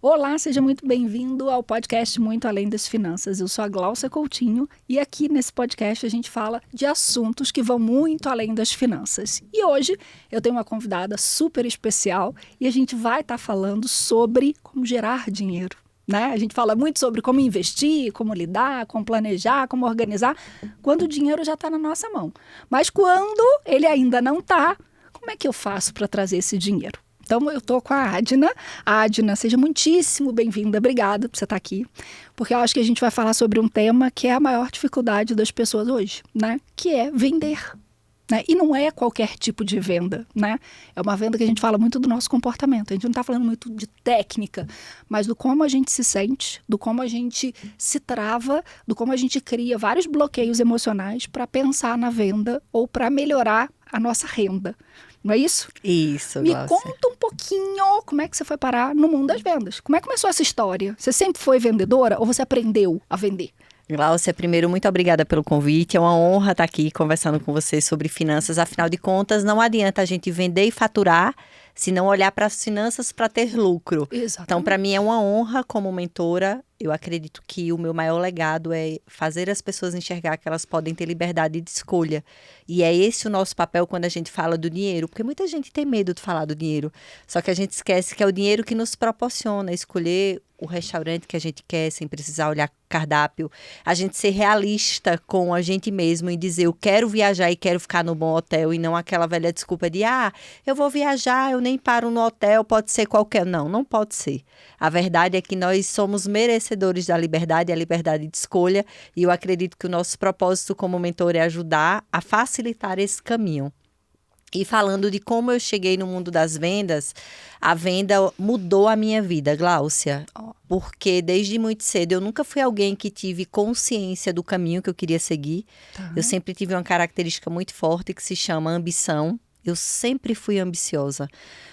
Olá, seja muito bem-vindo ao podcast Muito Além das Finanças. Eu sou a Gláucia Coutinho e aqui nesse podcast a gente fala de assuntos que vão muito além das finanças. E hoje eu tenho uma convidada super especial e a gente vai estar falando sobre como gerar dinheiro. Né? A gente fala muito sobre como investir, como lidar, como planejar, como organizar, quando o dinheiro já está na nossa mão. Mas quando ele ainda não está, como é que eu faço para trazer esse dinheiro? Então, eu estou com a Adna. Adna, seja muitíssimo bem-vinda. Obrigada por você estar aqui. Porque eu acho que a gente vai falar sobre um tema que é a maior dificuldade das pessoas hoje, né? Que é vender. Né? E não é qualquer tipo de venda, né? É uma venda que a gente fala muito do nosso comportamento. A gente não está falando muito de técnica, mas do como a gente se sente, do como a gente se trava, do como a gente cria vários bloqueios emocionais para pensar na venda ou para melhorar a nossa renda. Não é isso? Isso, Me Gláucia. conta um pouquinho como é que você foi parar no mundo das vendas. Como é que começou essa história? Você sempre foi vendedora ou você aprendeu a vender? Gláucia, primeiro, muito obrigada pelo convite. É uma honra estar aqui conversando com você sobre finanças. Afinal de contas, não adianta a gente vender e faturar se não olhar para as finanças para ter lucro. Exatamente. Então, para mim, é uma honra como mentora. Eu acredito que o meu maior legado é fazer as pessoas enxergar que elas podem ter liberdade de escolha. E é esse o nosso papel quando a gente fala do dinheiro. Porque muita gente tem medo de falar do dinheiro. Só que a gente esquece que é o dinheiro que nos proporciona escolher o restaurante que a gente quer, sem precisar olhar cardápio. A gente ser realista com a gente mesmo e dizer, eu quero viajar e quero ficar no bom hotel, e não aquela velha desculpa de, eu vou viajar, eu nem paro no hotel, pode ser qualquer. Não, não pode ser. A verdade é que nós somos merecedores da liberdade, a liberdade de escolha, e eu acredito que o nosso propósito como mentor é ajudar a facilitar esse caminho. E falando de como eu cheguei no mundo das vendas, a venda mudou a minha vida, Gláucia. Porque desde muito cedo eu nunca fui alguém que tive consciência do caminho que eu queria seguir. Tá. Eu sempre tive uma característica muito forte que se chama ambição. Eu sempre fui ambiciosa,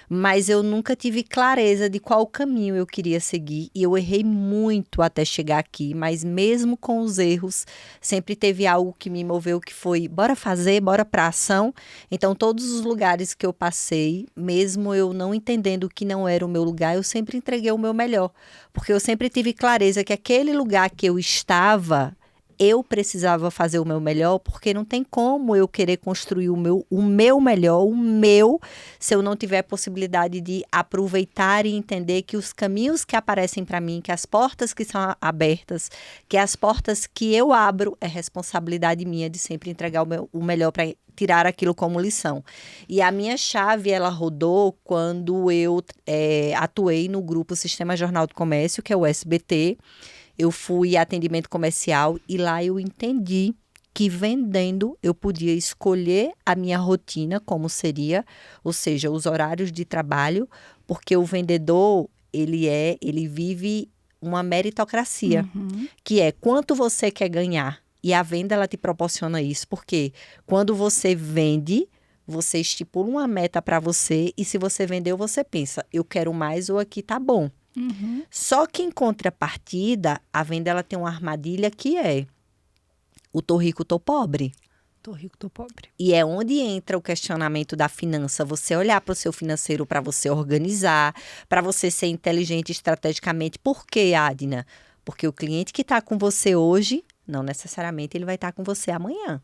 mas eu nunca tive clareza de qual caminho eu queria seguir. E eu errei muito até chegar aqui, mas mesmo com os erros, sempre teve algo que me moveu, que foi bora fazer, bora pra ação. Então, todos os lugares que eu passei, mesmo eu não entendendo que não era o meu lugar, eu sempre entreguei o meu melhor. Porque eu sempre tive clareza que aquele lugar que eu estava, eu precisava fazer o meu melhor, porque não tem como eu querer construir o meu melhor, se eu não tiver possibilidade de aproveitar e entender que os caminhos que aparecem para mim, que as portas que são abertas, que as portas que eu abro, é responsabilidade minha de sempre entregar o melhor para tirar aquilo como lição. E a minha chave, ela rodou quando eu atuei no grupo Sistema Jornal do Comércio, que é o SBT. Eu fui atendimento comercial e lá eu entendi que vendendo eu podia escolher a minha rotina, como seria, ou seja, os horários de trabalho, porque o vendedor, ele vive uma meritocracia, que é quanto você quer ganhar. E a venda, ela te proporciona isso, porque quando você vende, você estipula uma meta para você e se você vendeu, você pensa, eu quero mais ou aqui tá bom. Só que em contrapartida, a venda ela tem uma armadilha que é o tô rico, tô pobre. Tô rico, tô pobre. E é onde entra o questionamento da finança. Você olhar para o seu financeiro para você organizar, para você ser inteligente estrategicamente. Por quê, Adna? Porque o cliente que está com você hoje, não necessariamente ele vai estar com você amanhã.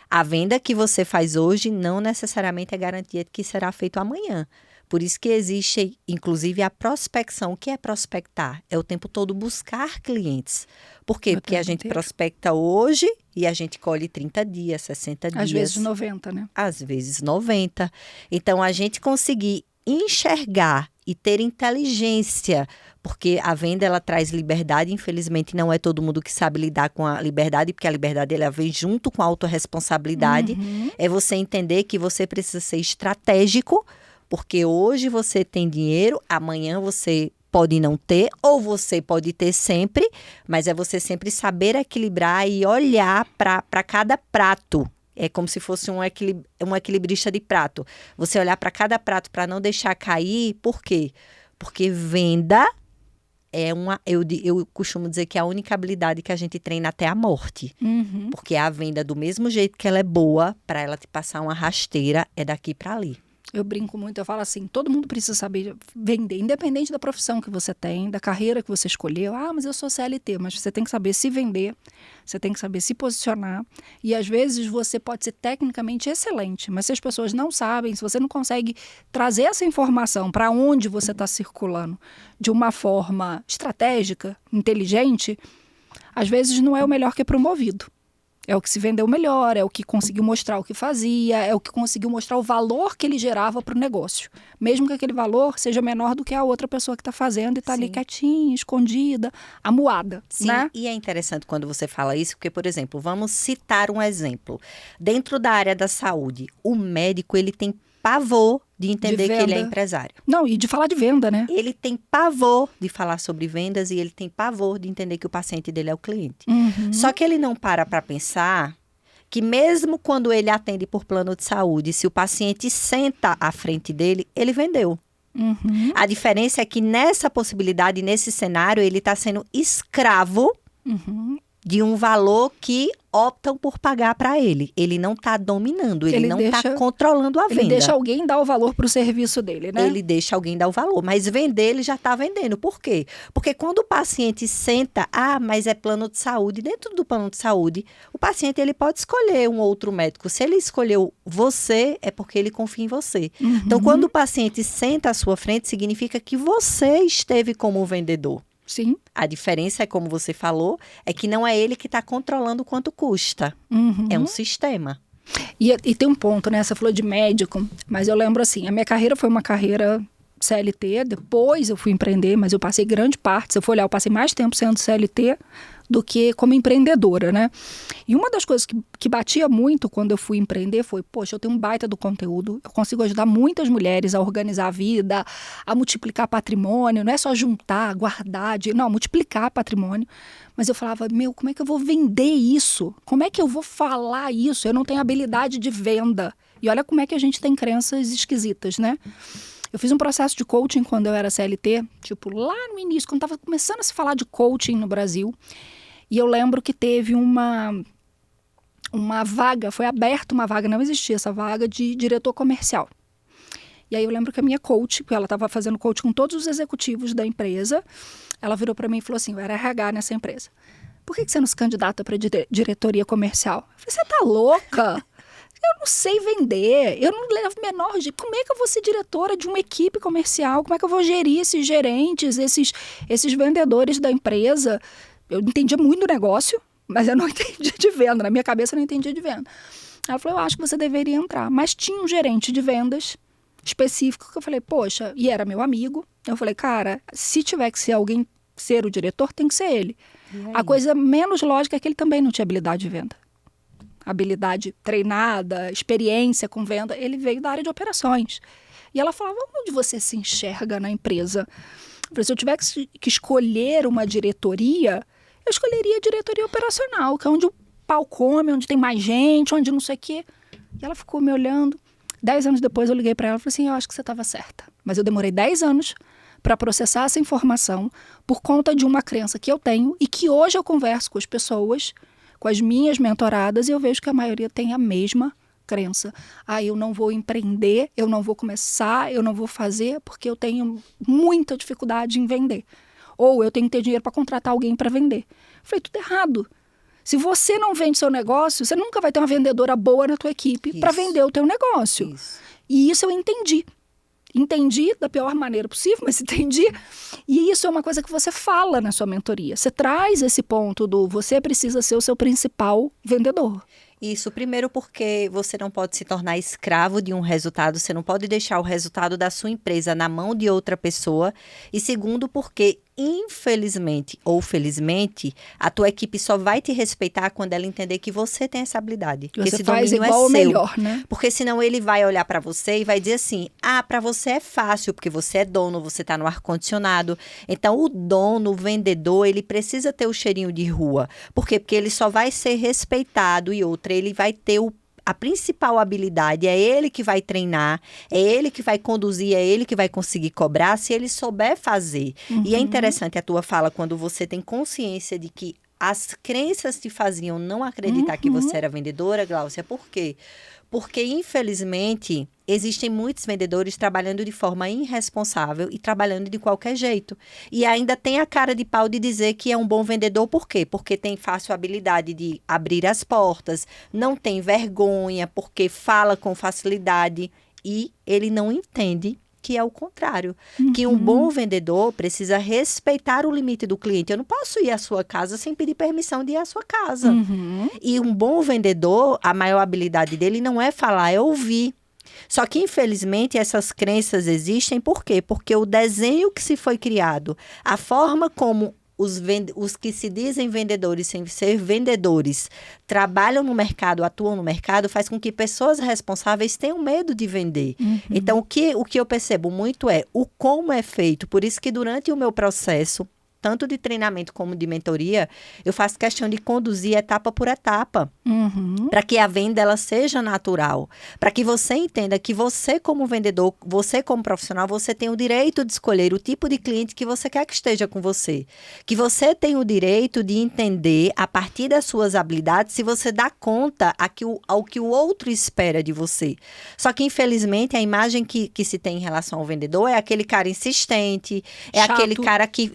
A venda que você faz hoje não necessariamente é garantia de que será feito amanhã. Por isso que existe, inclusive, a prospecção. O que é prospectar? É o tempo todo buscar clientes. Por quê? Porque a gente prospecta hoje e a gente colhe 30 dias, 60 dias. Às vezes 90, né? Às vezes 90. Então, a gente conseguir enxergar e ter inteligência, porque a venda ela traz liberdade, infelizmente não é todo mundo que sabe lidar com a liberdade, porque a liberdade ela vem junto com a autorresponsabilidade. É você entender que você precisa ser estratégico, porque hoje você tem dinheiro, amanhã você pode não ter, ou você pode ter sempre, mas é você sempre saber equilibrar e olhar para cada prato. É como se fosse um equilibrista de prato. Você olhar para cada prato para não deixar cair, por quê? Porque venda é eu costumo dizer que é a única habilidade que a gente treina até a morte. Porque a venda, do mesmo jeito que ela é boa, para ela te passar uma rasteira, é daqui para ali. Eu brinco muito, eu falo assim, todo mundo precisa saber vender, independente da profissão que você tem, da carreira que você escolheu. Ah, mas eu sou CLT, mas você tem que saber se vender, você tem que saber se posicionar. E às vezes você pode ser tecnicamente excelente, mas se as pessoas não sabem, se você não consegue trazer essa informação para onde você está circulando de uma forma estratégica, inteligente, às vezes não é o melhor que é promovido. É o que se vendeu melhor, é o que conseguiu mostrar o que fazia, é o que conseguiu mostrar o valor que ele gerava para o negócio. Mesmo que aquele valor seja menor do que a outra pessoa que está fazendo e está ali quietinha, escondida, amuada. Sim, né? E é interessante quando você fala isso, porque, por exemplo, vamos citar um exemplo. Dentro da área da saúde, o médico, ele tem pavor de entender que ele é empresário. Não, e de falar de venda, né? Ele tem pavor de falar sobre vendas e ele tem pavor de entender que o paciente dele é o cliente. Só que ele não para pensar que mesmo quando ele atende por plano de saúde, se o paciente senta à frente dele, ele vendeu. A diferença é que nessa possibilidade, nesse cenário, ele está sendo escravo de um valor que optam por pagar para ele. Ele não está dominando, ele não está controlando a venda. Ele deixa alguém dar o valor para o serviço dele, né? Ele deixa alguém dar o valor, mas vender ele já está vendendo. Por quê? Porque quando o paciente senta, mas é plano de saúde, dentro do plano de saúde, o paciente ele pode escolher um outro médico. Se ele escolheu você, é porque ele confia em você. Então, quando o paciente senta à sua frente, significa que você esteve como vendedor. Sim. A diferença é, como você falou, é que não é ele que está controlando quanto custa. É um sistema. E tem um ponto, né? Você falou de médico, mas eu lembro assim, a minha carreira foi uma carreira CLT, depois eu fui empreender, mas eu passei grande parte, se eu for olhar, eu passei mais tempo sendo CLT do que como empreendedora, né? E uma das coisas que batia muito quando eu fui empreender foi, poxa, eu tenho um baita do conteúdo, eu consigo ajudar muitas mulheres a organizar a vida, a multiplicar patrimônio, não é só juntar, guardar, não, multiplicar patrimônio. Mas eu falava, como é que eu vou vender isso? Como é que eu vou falar isso? Eu não tenho habilidade de venda. E olha como é que a gente tem crenças esquisitas, né? Eu fiz um processo de coaching quando eu era CLT, tipo, lá no início, quando estava começando a se falar de coaching no Brasil. E eu lembro que teve uma vaga, foi aberta uma vaga, não existia essa vaga, de diretor comercial. E aí eu lembro que a minha coach, porque ela estava fazendo coaching com todos os executivos da empresa, ela virou para mim e falou assim, eu era RH nessa empresa. Por que você não se candidata para diretoria comercial? Eu falei, você tá louca? Eu não sei vender, eu não levo o menor jeito. Como é que eu vou ser diretora de uma equipe comercial? Como é que eu vou gerir esses gerentes, esses vendedores da empresa? Eu entendia muito do negócio, mas eu não entendia de venda. Na minha cabeça eu não entendia de venda. Ela falou, eu acho que você deveria entrar. Mas tinha um gerente de vendas específico que eu falei, poxa, e era meu amigo. Eu falei, cara, se tiver que ser alguém ser o diretor, tem que ser ele. A coisa menos lógica é que ele também não tinha habilidade de venda. Habilidade treinada, experiência com venda, ele veio da área de operações. E ela falava, onde você se enxerga na empresa? Eu falei, se eu tivesse que escolher uma diretoria, eu escolheria a diretoria operacional, que é onde o pau come, onde tem mais gente, onde não sei o quê. E ela ficou me olhando. 10 anos depois eu liguei para ela e falei assim, eu acho que você estava certa. Mas eu demorei 10 anos para processar essa informação por conta de uma crença que eu tenho e que hoje eu converso com as pessoas, com as minhas mentoradas, e eu vejo que a maioria tem a mesma crença. Eu não vou empreender, eu não vou começar, eu não vou fazer porque eu tenho muita dificuldade em vender. Ou eu tenho que ter dinheiro para contratar alguém para vender. Eu falei, tudo errado. Se você não vende seu negócio, você nunca vai ter uma vendedora boa na tua equipe para vender o teu negócio. E isso eu entendi. Entendi da pior maneira possível, mas entendi. E isso é uma coisa que você fala na sua mentoria. Você traz esse ponto do você precisa ser o seu principal vendedor. Isso, primeiro porque você não pode se tornar escravo de um resultado, você não pode deixar o resultado da sua empresa na mão de outra pessoa. E segundo porque, infelizmente ou felizmente, a tua equipe só vai te respeitar quando ela entender que você tem essa habilidade. Que você esse faz domínio igual é ou seu. Melhor, né? Porque senão ele vai olhar para você e vai dizer assim, para você é fácil, porque você é dono, você está no ar-condicionado. Então, o dono, o vendedor, ele precisa ter o cheirinho de rua. Por quê? Porque ele só vai ser respeitado e outra, ele vai ter a principal habilidade, é ele que vai treinar, é ele que vai conduzir, é ele que vai conseguir cobrar, se ele souber fazer. E é interessante a tua fala quando você tem consciência de que as crenças te faziam não acreditar que você era vendedora, Gláucia, por quê? Porque, infelizmente, existem muitos vendedores trabalhando de forma irresponsável e trabalhando de qualquer jeito. E ainda tem a cara de pau de dizer que é um bom vendedor, por quê? Porque tem fácil habilidade de abrir as portas, não tem vergonha, porque fala com facilidade e ele não entende que é o contrário, que um bom vendedor precisa respeitar o limite do cliente. Eu não posso ir à sua casa sem pedir permissão de ir à sua casa. E um bom vendedor, a maior habilidade dele não é falar, é ouvir. Só que, infelizmente, essas crenças existem. Por quê? Porque o desenho que se foi criado, a forma como os que se dizem vendedores sem ser vendedores trabalham no mercado, atuam no mercado, faz com que pessoas responsáveis tenham medo de vender. Então, o que eu percebo muito é o como é feito. Por isso que durante o meu processo, tanto de treinamento como de mentoria, eu faço questão de conduzir etapa por etapa, para que a venda ela seja natural, para que você entenda que você como vendedor, você como profissional, você tem o direito de escolher o tipo de cliente que você quer que esteja com você, que você tem o direito de entender a partir das suas habilidades se você dá conta ao que o outro espera de você. Só que infelizmente a imagem que se tem em relação ao vendedor é aquele cara insistente, é Chato. aquele cara que...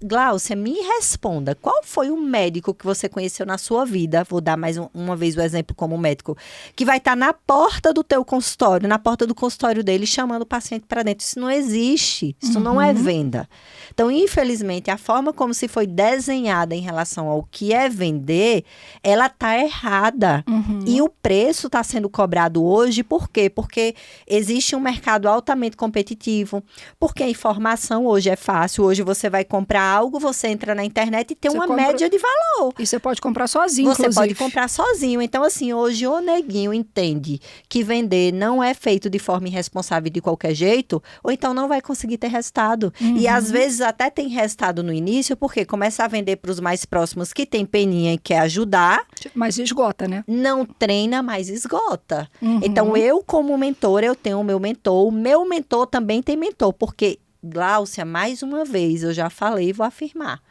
Gláucia, me responda, qual foi o médico que você conheceu na sua vida, vou dar mais uma vez o exemplo como médico, que vai estar na porta do teu consultório, na porta do consultório dele, chamando o paciente para dentro? Isso não existe, isso não é venda. Então, infelizmente, a forma como se foi desenhada em relação ao que é vender, ela está errada. E o preço está sendo cobrado hoje, por quê? Porque existe um mercado altamente competitivo, porque a informação hoje é fácil, hoje você vai comprar algo, você entra na internet e tem uma média de valor. E você pode comprar sozinho, Você inclusive. pode comprar sozinho. Então, assim, hoje o neguinho entende que vender não é feito de forma irresponsável de qualquer jeito, ou então não vai conseguir ter resultado. E às vezes até tem resultado no início, porque começa a vender para os mais próximos que tem peninha e quer ajudar. Mas esgota, né? Não treina, mas esgota. Então, eu como mentor, eu tenho o meu mentor também tem mentor, porque Gláucia, mais uma vez, eu já falei e vou afirmar.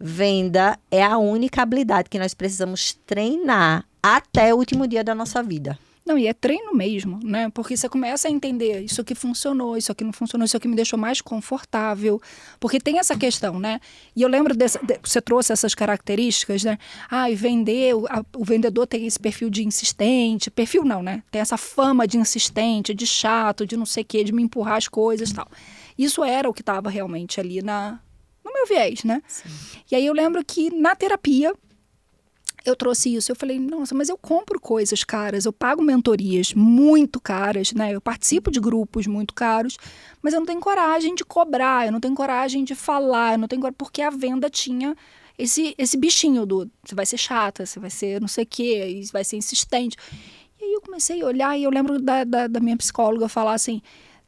Venda é a única habilidade que nós precisamos treinar até o último dia da nossa vida. Não, e é treino mesmo, né? Porque você começa a entender isso aqui funcionou, isso aqui não funcionou, isso aqui me deixou mais confortável. Porque tem essa questão, né? E eu lembro você trouxe essas características, né? E vender, o vendedor tem esse perfil de insistente. Perfil não, né? Tem essa fama de insistente, de chato, de não sei o quê, de me empurrar as coisas e tal. Isso era o que estava realmente ali no meu viés, né? Sim. E aí eu lembro que na terapia eu trouxe isso. Eu falei, nossa, mas eu compro coisas caras, eu pago mentorias muito caras, né? Eu participo de grupos muito caros, mas eu não tenho coragem de cobrar, eu não tenho coragem de falar, eu não tenho coragem, porque a venda tinha esse bichinho você vai ser chata, você vai ser não sei o quê, vai ser insistente. E aí eu comecei a olhar e eu lembro da minha psicóloga falar assim,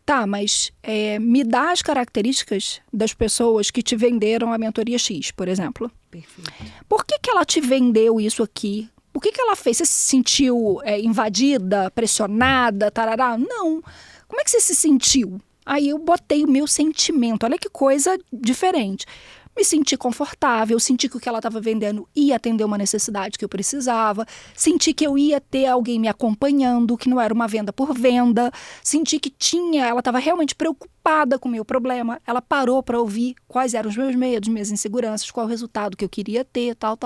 tá, mas me dá as características das pessoas que te venderam a mentoria X, por exemplo. Perfeito. Por que ela te vendeu isso aqui? O que ela fez? Você se sentiu invadida, pressionada, tarará? Não. Como é que você se sentiu? Aí eu botei o meu sentimento. Olha que coisa diferente. Me senti confortável, senti que o que ela estava vendendo ia atender uma necessidade que eu precisava, senti que eu ia ter alguém me acompanhando, que não era uma venda por venda, senti que ela estava realmente preocupada com o meu problema, ela parou para ouvir quais eram os meus medos, minhas inseguranças, qual o resultado que eu queria ter, tal.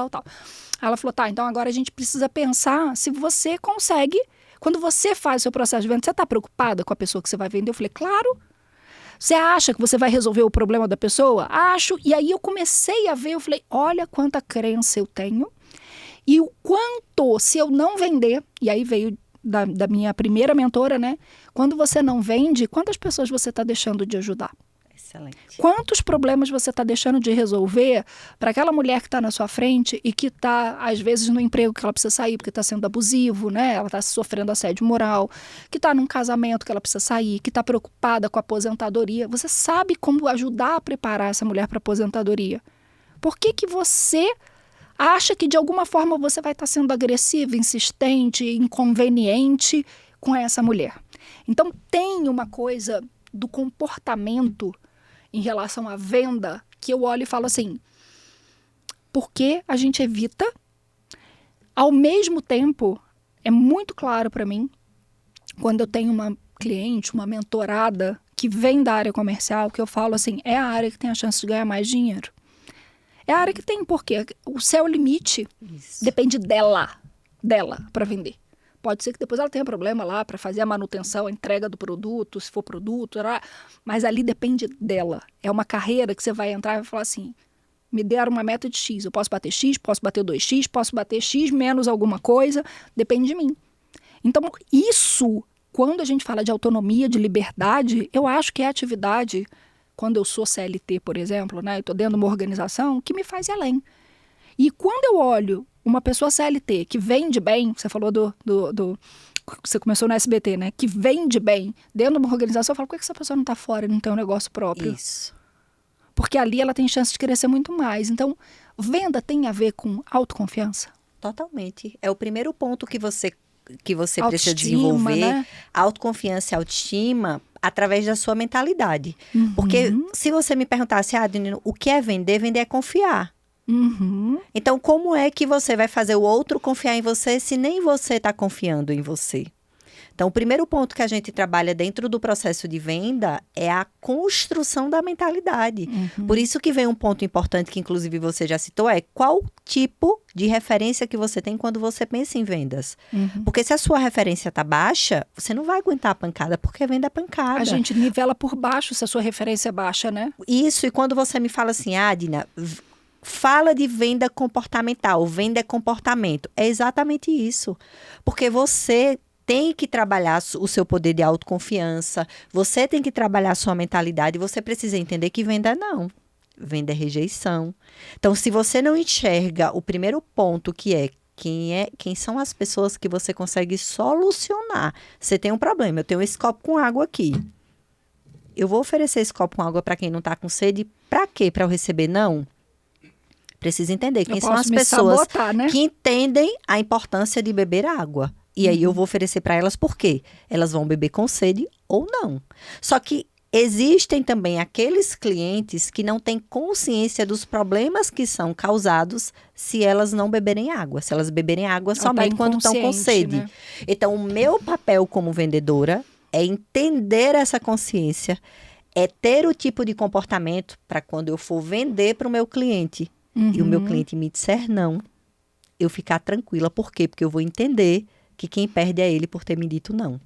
Ela falou, tá, então agora a gente precisa pensar se você consegue, quando você faz o seu processo de venda, você está preocupada com a pessoa que você vai vender? Eu falei, claro. Você acha que você vai resolver o problema da pessoa? Acho. E aí eu comecei a ver, eu falei, olha quanta crença eu tenho. E o quanto, se eu não vender, e aí veio da minha primeira mentora, né? Quando você não vende, quantas pessoas você está deixando de ajudar? Excelente. Quantos problemas você está deixando de resolver para aquela mulher que está na sua frente e que está, às vezes, no emprego que ela precisa sair porque está sendo abusivo, né? Ela está sofrendo assédio moral, que está num casamento que ela precisa sair, que está preocupada com a aposentadoria. Você sabe como ajudar a preparar essa mulher para a aposentadoria? Por que você acha que, de alguma forma, você vai estar sendo agressiva, insistente, inconveniente com essa mulher? Então, tem uma coisa do comportamento em relação à venda, que eu olho e falo assim, porque a gente evita. Ao mesmo tempo, é muito claro para mim, quando eu tenho uma cliente, uma mentorada que vem da área comercial, que eu falo assim, é a área que tem a chance de ganhar mais dinheiro. É a área que tem, porque o céu limite depende dela para vender. Pode ser que depois ela tenha problema lá para fazer a manutenção, a entrega do produto, se for produto, mas ali depende dela. É uma carreira que você vai entrar e vai falar assim, me deram uma meta de X, eu posso bater X, posso bater 2X, posso bater X menos alguma coisa, depende de mim. Então, isso, quando a gente fala de autonomia, de liberdade, eu acho que é a atividade, quando eu sou CLT, por exemplo, né, eu estou dentro de uma organização, que me faz ir além. E quando eu olho uma pessoa CLT que vende bem, você falou você começou no SBT, né, que vende bem dentro de uma organização, eu falo, por que essa pessoa não está fora e não tem um negócio próprio? Isso. Porque ali ela tem chance de crescer muito mais. Então, venda tem a ver com autoconfiança? Totalmente. É o primeiro ponto que você precisa Autoestima, desenvolver. né? Autoconfiança e autoestima através da sua mentalidade. Porque se você me perguntasse, Adeline, o que é vender? Vender é confiar. Então, como é que você vai fazer o outro confiar em você se nem você está confiando em você? Então, o primeiro ponto que a gente trabalha dentro do processo de venda é a construção da mentalidade. Por isso que vem um ponto importante que, inclusive, você já citou, é qual tipo de referência que você tem quando você pensa em vendas. Porque se a sua referência está baixa, você não vai aguentar a pancada, porque venda é pancada. A gente nivela por baixo se a sua referência é baixa, né? Isso, e quando você me fala assim, Adina, fala de venda comportamental, venda é comportamento. É exatamente isso. Porque você tem que trabalhar o seu poder de autoconfiança, você tem que trabalhar a sua mentalidade, você precisa entender que venda não. Venda é rejeição. Então, se você não enxerga o primeiro ponto, que é quem são as pessoas que você consegue solucionar. Você tem um problema, eu tenho esse copo com água aqui. Eu vou oferecer esse copo com água para quem não está com sede, para quê? Para eu receber não? Precisa entender quem são as pessoas sabotar, né? que entendem a importância de beber água. E aí eu vou oferecer para elas por quê? Elas vão beber com sede ou não. Só que existem também aqueles clientes que não têm consciência dos problemas que são causados se elas não beberem água. Se elas beberem água somente quando estão com sede. Né? Então, o meu papel como vendedora é entender essa consciência, é ter o tipo de comportamento para quando eu for vender para o meu cliente e o meu cliente me disser não, eu ficar tranquila. Por quê? Porque eu vou entender que quem perde é ele por ter me dito não.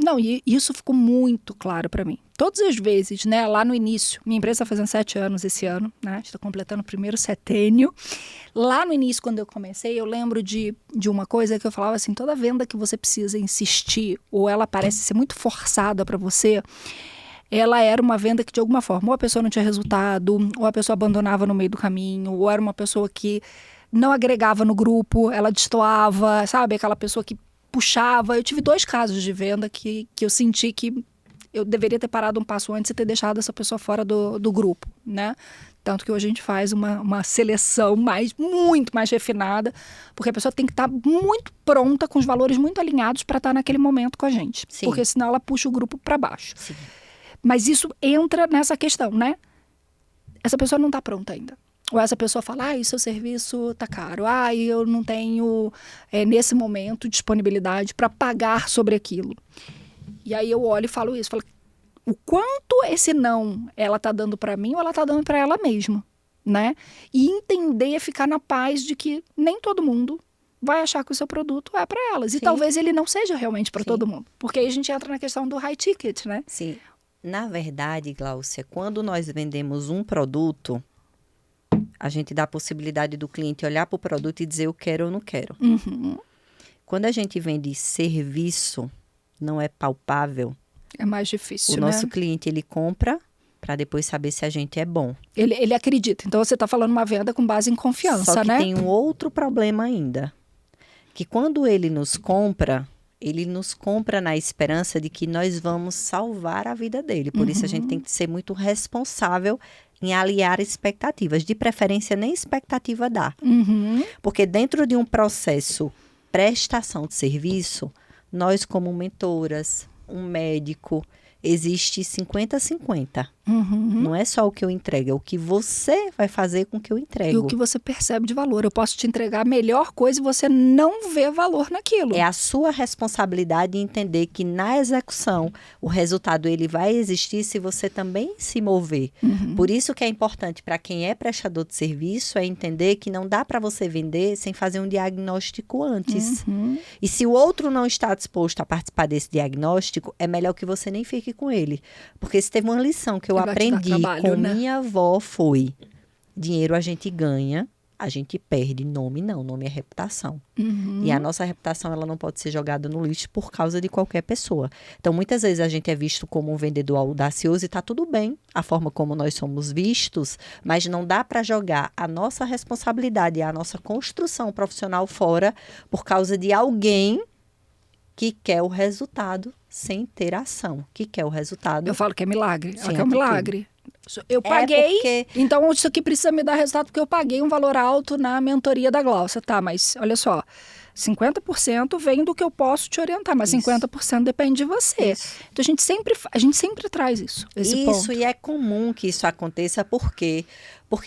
Não, e isso ficou muito claro para mim. Todas as vezes, né, lá no início, minha empresa está fazendo 7 anos esse ano, né, está completando o primeiro setênio. Lá no início, quando eu comecei, eu lembro de uma coisa que eu falava assim, toda venda que você precisa insistir, ou ela parece ser muito forçada para você, ela era uma venda que de alguma forma, ou a pessoa não tinha resultado, ou a pessoa abandonava no meio do caminho, ou era uma pessoa que não agregava no grupo, ela destoava, sabe? Aquela pessoa que puxava. Eu tive 2 casos de venda que eu senti que eu deveria ter parado um passo antes e ter deixado essa pessoa fora do grupo, né? Tanto que hoje a gente faz uma seleção muito mais refinada, porque a pessoa tem que estar muito pronta, com os valores muito alinhados para estar naquele momento com a gente. Sim. Porque senão ela puxa o grupo para baixo. Sim. Mas isso entra nessa questão, né? Essa pessoa não está pronta ainda. Ou essa pessoa fala, o seu serviço tá caro. Eu não tenho, nesse momento, disponibilidade para pagar sobre aquilo. E aí eu olho e falo isso. Falo, o quanto esse não ela tá dando para mim ou ela tá dando para ela mesma, né? E entender, ficar na paz de que nem todo mundo vai achar que o seu produto é para elas. E talvez ele não seja realmente para todo mundo. Porque aí a gente entra na questão do high ticket, né? Sim. Na verdade, Gláucia, quando nós vendemos um produto, a gente dá a possibilidade do cliente olhar para o produto e dizer eu quero ou não quero. Quando a gente vende serviço, não é palpável. É mais difícil, O nosso cliente, ele compra para depois saber se a gente é bom. Ele acredita. Então, você está falando uma venda com base em confiança, Só que né? tem um outro problema ainda. Que quando ele nos compra na esperança de que nós vamos salvar a vida dele. Por isso, a gente tem que ser muito responsável em aliar expectativas. De preferência, nem expectativa dá. Porque dentro de um processo prestação de serviço, nós como mentoras, um médico, existe 50-50. Não é só o que eu entrego, é o que você vai fazer com o que eu entrego. E o que você percebe de valor. Eu posso te entregar a melhor coisa e você não vê valor naquilo. É a sua responsabilidade entender que na execução o resultado ele vai existir se você também se mover. Por isso que é importante para quem é prestador de serviço é entender que não dá para você vender sem fazer um diagnóstico antes. E se o outro não está disposto a participar desse diagnóstico, é melhor que você nem fique com ele. Porque se teve uma lição que eu aprendi com minha avó foi: dinheiro a gente ganha, a gente perde. Nome não, nome é reputação. E a nossa reputação ela não pode ser jogada no lixo por causa de qualquer pessoa. Então, muitas vezes a gente é visto como um vendedor audacioso e está tudo bem a forma como nós somos vistos, mas não dá para jogar a nossa responsabilidade e a nossa construção profissional fora por causa de alguém que quer o resultado sem ter ação, que quer o resultado. Eu falo que é milagre. Ela Sem quer um atitude. milagre. Eu paguei, então isso aqui precisa me dar resultado porque eu paguei um valor alto na mentoria da Glaucia. Tá, mas olha só, 50% vem do que eu posso te orientar, mas 50% depende de você. Então a gente sempre traz isso, esse ponto. E é comum que isso aconteça porque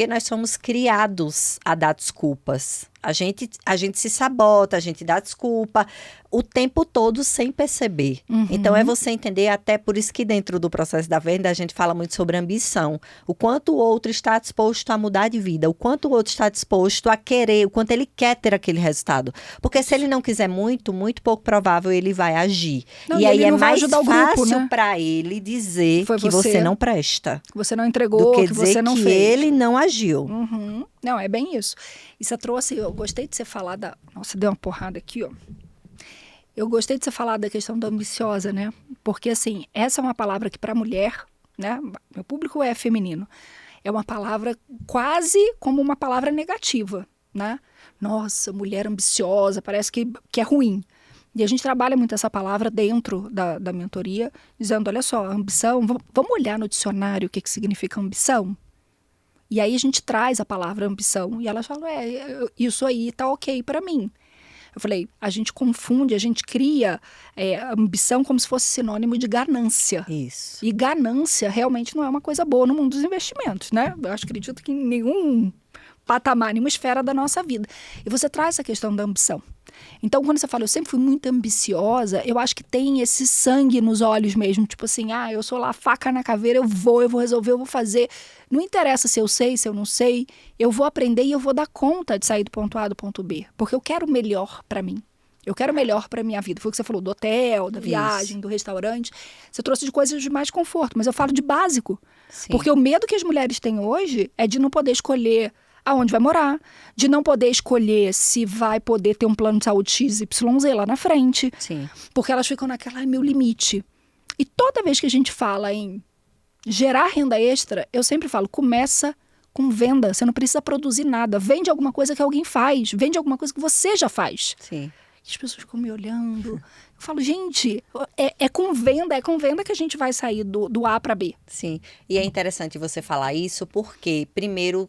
nós somos criados a dar desculpas. A gente se sabota, a gente dá desculpa o tempo todo sem perceber. Então, é você entender, até por isso que dentro do processo da venda a gente fala muito sobre ambição. O quanto o outro está disposto a mudar de vida, o quanto o outro está disposto a querer, o quanto ele quer ter aquele resultado. Porque se ele não quiser muito pouco provável ele vai agir. Não, e aí é não vai mais ajudar o grupo, fácil né? para ele dizer Foi que você não presta. Que você não entregou, Do que que dizer você não que fez. ele não agiu. Não, é bem isso. E você trouxe, eu gostei de você falar da... Nossa, deu uma porrada aqui, ó. Eu gostei de você falar da questão da ambiciosa, né? Porque, assim, essa é uma palavra que para mulher, né? Meu público é feminino. É uma palavra quase como uma palavra negativa, né? Nossa, mulher ambiciosa, parece que é ruim. E a gente trabalha muito essa palavra dentro da mentoria, dizendo, olha só, ambição, vamos olhar no dicionário o que significa ambição? E aí a gente traz a palavra ambição. E ela fala, isso aí tá ok para mim. Eu falei, a gente confunde, a gente cria ambição como se fosse sinônimo de ganância. Isso. E ganância realmente não é uma coisa boa no mundo dos investimentos, né? Eu acredito que em nenhum patamar, nenhuma esfera da nossa vida. E você traz essa questão da ambição. Então, quando você fala, eu sempre fui muito ambiciosa, eu acho que tem esse sangue nos olhos mesmo. Tipo assim, eu sou lá, faca na caveira, eu vou resolver, eu vou fazer. Não interessa se eu sei, se eu não sei. Eu vou aprender e eu vou dar conta de sair do ponto A do ponto B. Porque eu quero o melhor para mim. Eu quero o melhor para minha vida. Foi o que você falou do hotel, da viagem, do restaurante. Você trouxe de coisas de mais conforto, mas eu falo de básico. Sim. Porque o medo que as mulheres têm hoje é de não poder escolher aonde vai morar, de não poder escolher se vai poder ter um plano de saúde XYZ lá na frente. Sim. Porque elas ficam naquela, meu limite. E toda vez que a gente fala em gerar renda extra, eu sempre falo, começa com venda. Você não precisa produzir nada. Vende alguma coisa que alguém faz. Vende alguma coisa que você já faz. Sim. E as pessoas ficam me olhando. Eu falo, gente, é com venda que a gente vai sair do A para B. Sim. E é interessante você falar isso porque, primeiro,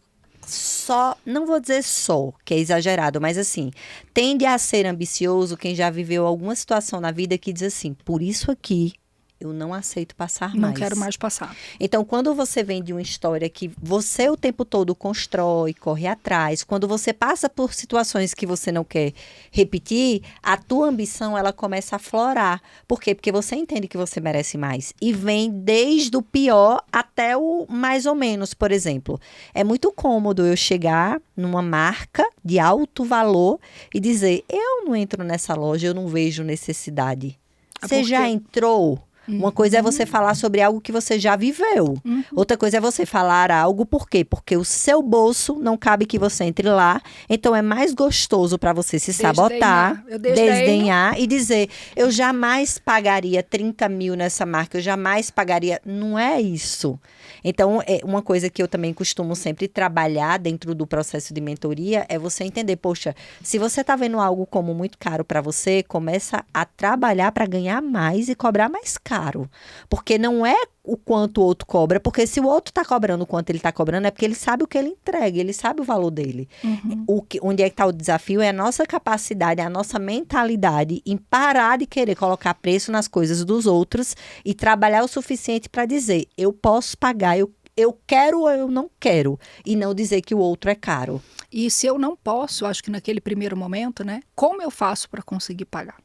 não vou dizer só, que é exagerado, mas assim, tende a ser ambicioso quem já viveu alguma situação na vida que diz assim, por isso aqui eu não aceito passar mais. Não quero mais passar. Então, quando você vem de uma história que você o tempo todo constrói, corre atrás, quando você passa por situações que você não quer repetir, a tua ambição, ela começa a florar. Por quê? Porque você entende que você merece mais. E vem desde o pior até o mais ou menos, por exemplo. É muito cômodo eu chegar numa marca de alto valor e dizer, eu não entro nessa loja, eu não vejo necessidade. Você já entrou? Uma coisa é você falar sobre algo que você já viveu. Outra coisa é você falar algo, por quê? Porque o seu bolso não cabe que você entre lá. Então, é mais gostoso para você se sabotar, desdenhar e dizer, eu jamais pagaria 30 mil nessa marca, eu jamais pagaria. Não é isso. Então, uma coisa que eu também costumo sempre trabalhar dentro do processo de mentoria é você entender, poxa, se você está vendo algo como muito caro para você, começa a trabalhar para ganhar mais e cobrar mais caro. caro. Porque não é o quanto o outro cobra, porque se o outro está cobrando o quanto ele está cobrando, é porque ele sabe o que ele entrega, ele sabe o valor dele. Onde é que está o desafio? É a nossa capacidade, é a nossa mentalidade em parar de querer colocar preço nas coisas dos outros e trabalhar o suficiente para dizer, eu posso pagar, eu quero ou eu não quero, e não dizer que o outro é caro. E se eu não posso, acho que naquele primeiro momento, né? Como eu faço para conseguir pagar?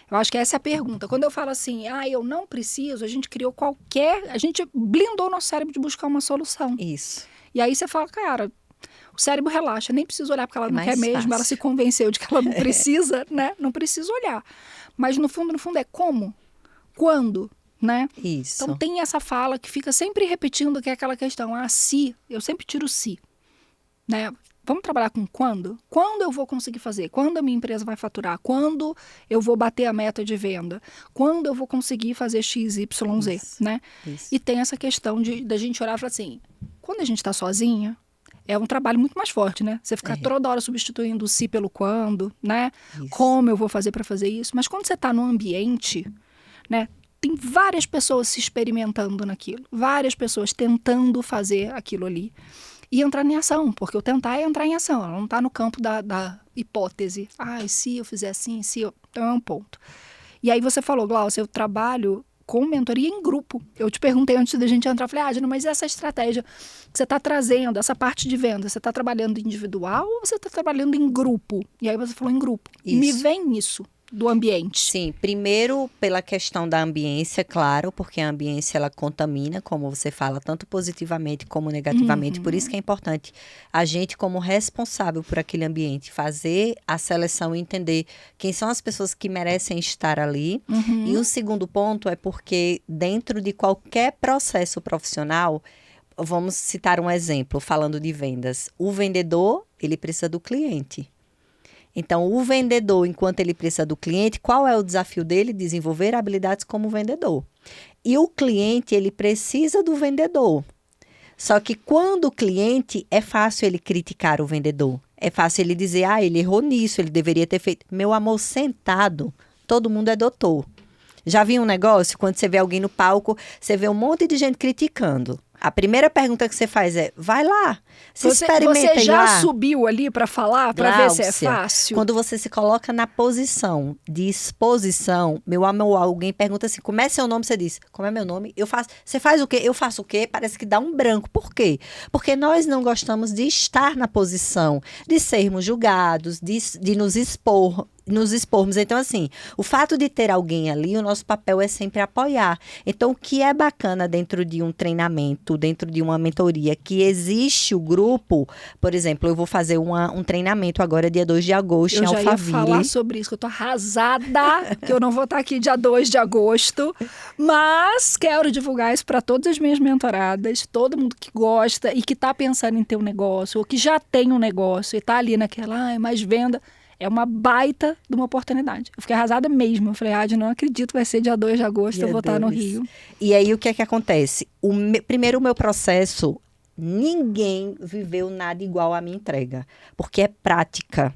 Eu acho que essa é a pergunta. Quando eu falo assim, eu não preciso, a gente criou a gente blindou o nosso cérebro de buscar uma solução. Isso. E aí você fala, cara, o cérebro relaxa, nem precisa olhar porque ela não quer mesmo, fácil. ela se convenceu de que ela não precisa, né? Não precisa olhar. Mas no fundo é como? Quando? Né? Isso. Então tem essa fala que fica sempre repetindo, que é aquela questão, se, eu sempre tiro se, né? Vamos trabalhar com quando? Quando eu vou conseguir fazer? Quando a minha empresa vai faturar? Quando eu vou bater a meta de venda? Quando eu vou conseguir fazer X, Y, Z, né? Isso. E tem essa questão da gente olhar e falar assim, quando a gente está sozinha, é um trabalho muito mais forte, né? Você ficar toda hora substituindo o se pelo quando, né? Isso. Como eu vou fazer para fazer isso? Mas quando você está no ambiente, né? Tem várias pessoas se experimentando naquilo, várias pessoas tentando fazer aquilo ali e entrar em ação, porque o tentar é entrar em ação, ela não está no campo da hipótese. Se eu fizer assim, então é um ponto. E aí você falou, Glaucia, eu trabalho com mentoria em grupo. Eu te perguntei antes da gente entrar, falei, Adna, mas essa estratégia que você está trazendo, essa parte de venda, você está trabalhando individual ou você está trabalhando em grupo? E aí você falou em grupo. Isso. Me vem isso do ambiente. Sim, primeiro pela questão da ambiência, claro, porque a ambiência ela contamina, como você fala, tanto positivamente como negativamente. Por isso que é importante a gente, como responsável por aquele ambiente, fazer a seleção e entender quem são as pessoas que merecem estar ali. E o segundo ponto é porque dentro de qualquer processo profissional, vamos citar um exemplo, falando de vendas. O vendedor, ele precisa do cliente. Então, o vendedor, enquanto ele precisa do cliente, qual é o desafio dele? Desenvolver habilidades como vendedor. E o cliente, ele precisa do vendedor. Só que quando o cliente, é fácil ele criticar o vendedor. É fácil ele dizer, ele errou nisso, ele deveria ter feito. Meu amor, sentado, todo mundo é doutor. Já viu um negócio? Quando você vê alguém no palco, você vê um monte de gente criticando. A primeira pergunta que você faz é, vai lá, experimenta Você já lá. subiu ali para falar, para ver se é fácil? Quando você se coloca na posição de exposição, meu amor, alguém pergunta assim, como é seu nome? Você diz, como é meu nome? Eu faço. Você faz o quê? Eu faço o quê? Parece que dá um branco. Por quê? Porque nós não gostamos de estar na posição, de sermos julgados, de nos expormos. Então, assim, o fato de ter alguém ali, o nosso papel é sempre apoiar. Então, o que é bacana dentro de um treinamento, dentro de uma mentoria, que existe o grupo, por exemplo, eu vou fazer um treinamento agora, dia 2 de agosto, em Alphaville. Eu já ia falar sobre isso, que eu tô arrasada, que eu não vou estar aqui dia 2 de agosto, mas quero divulgar isso para todas as minhas mentoradas, todo mundo que gosta e que tá pensando em ter um negócio, ou que já tem um negócio e tá ali naquela, mais venda. É uma baita de uma oportunidade. Eu fiquei arrasada mesmo. Eu falei, não acredito, vai ser dia 2 de agosto, eu vou estar no Rio. E aí, o que é que acontece? Primeiro, o meu processo, ninguém viveu nada igual à minha entrega. Porque é prática.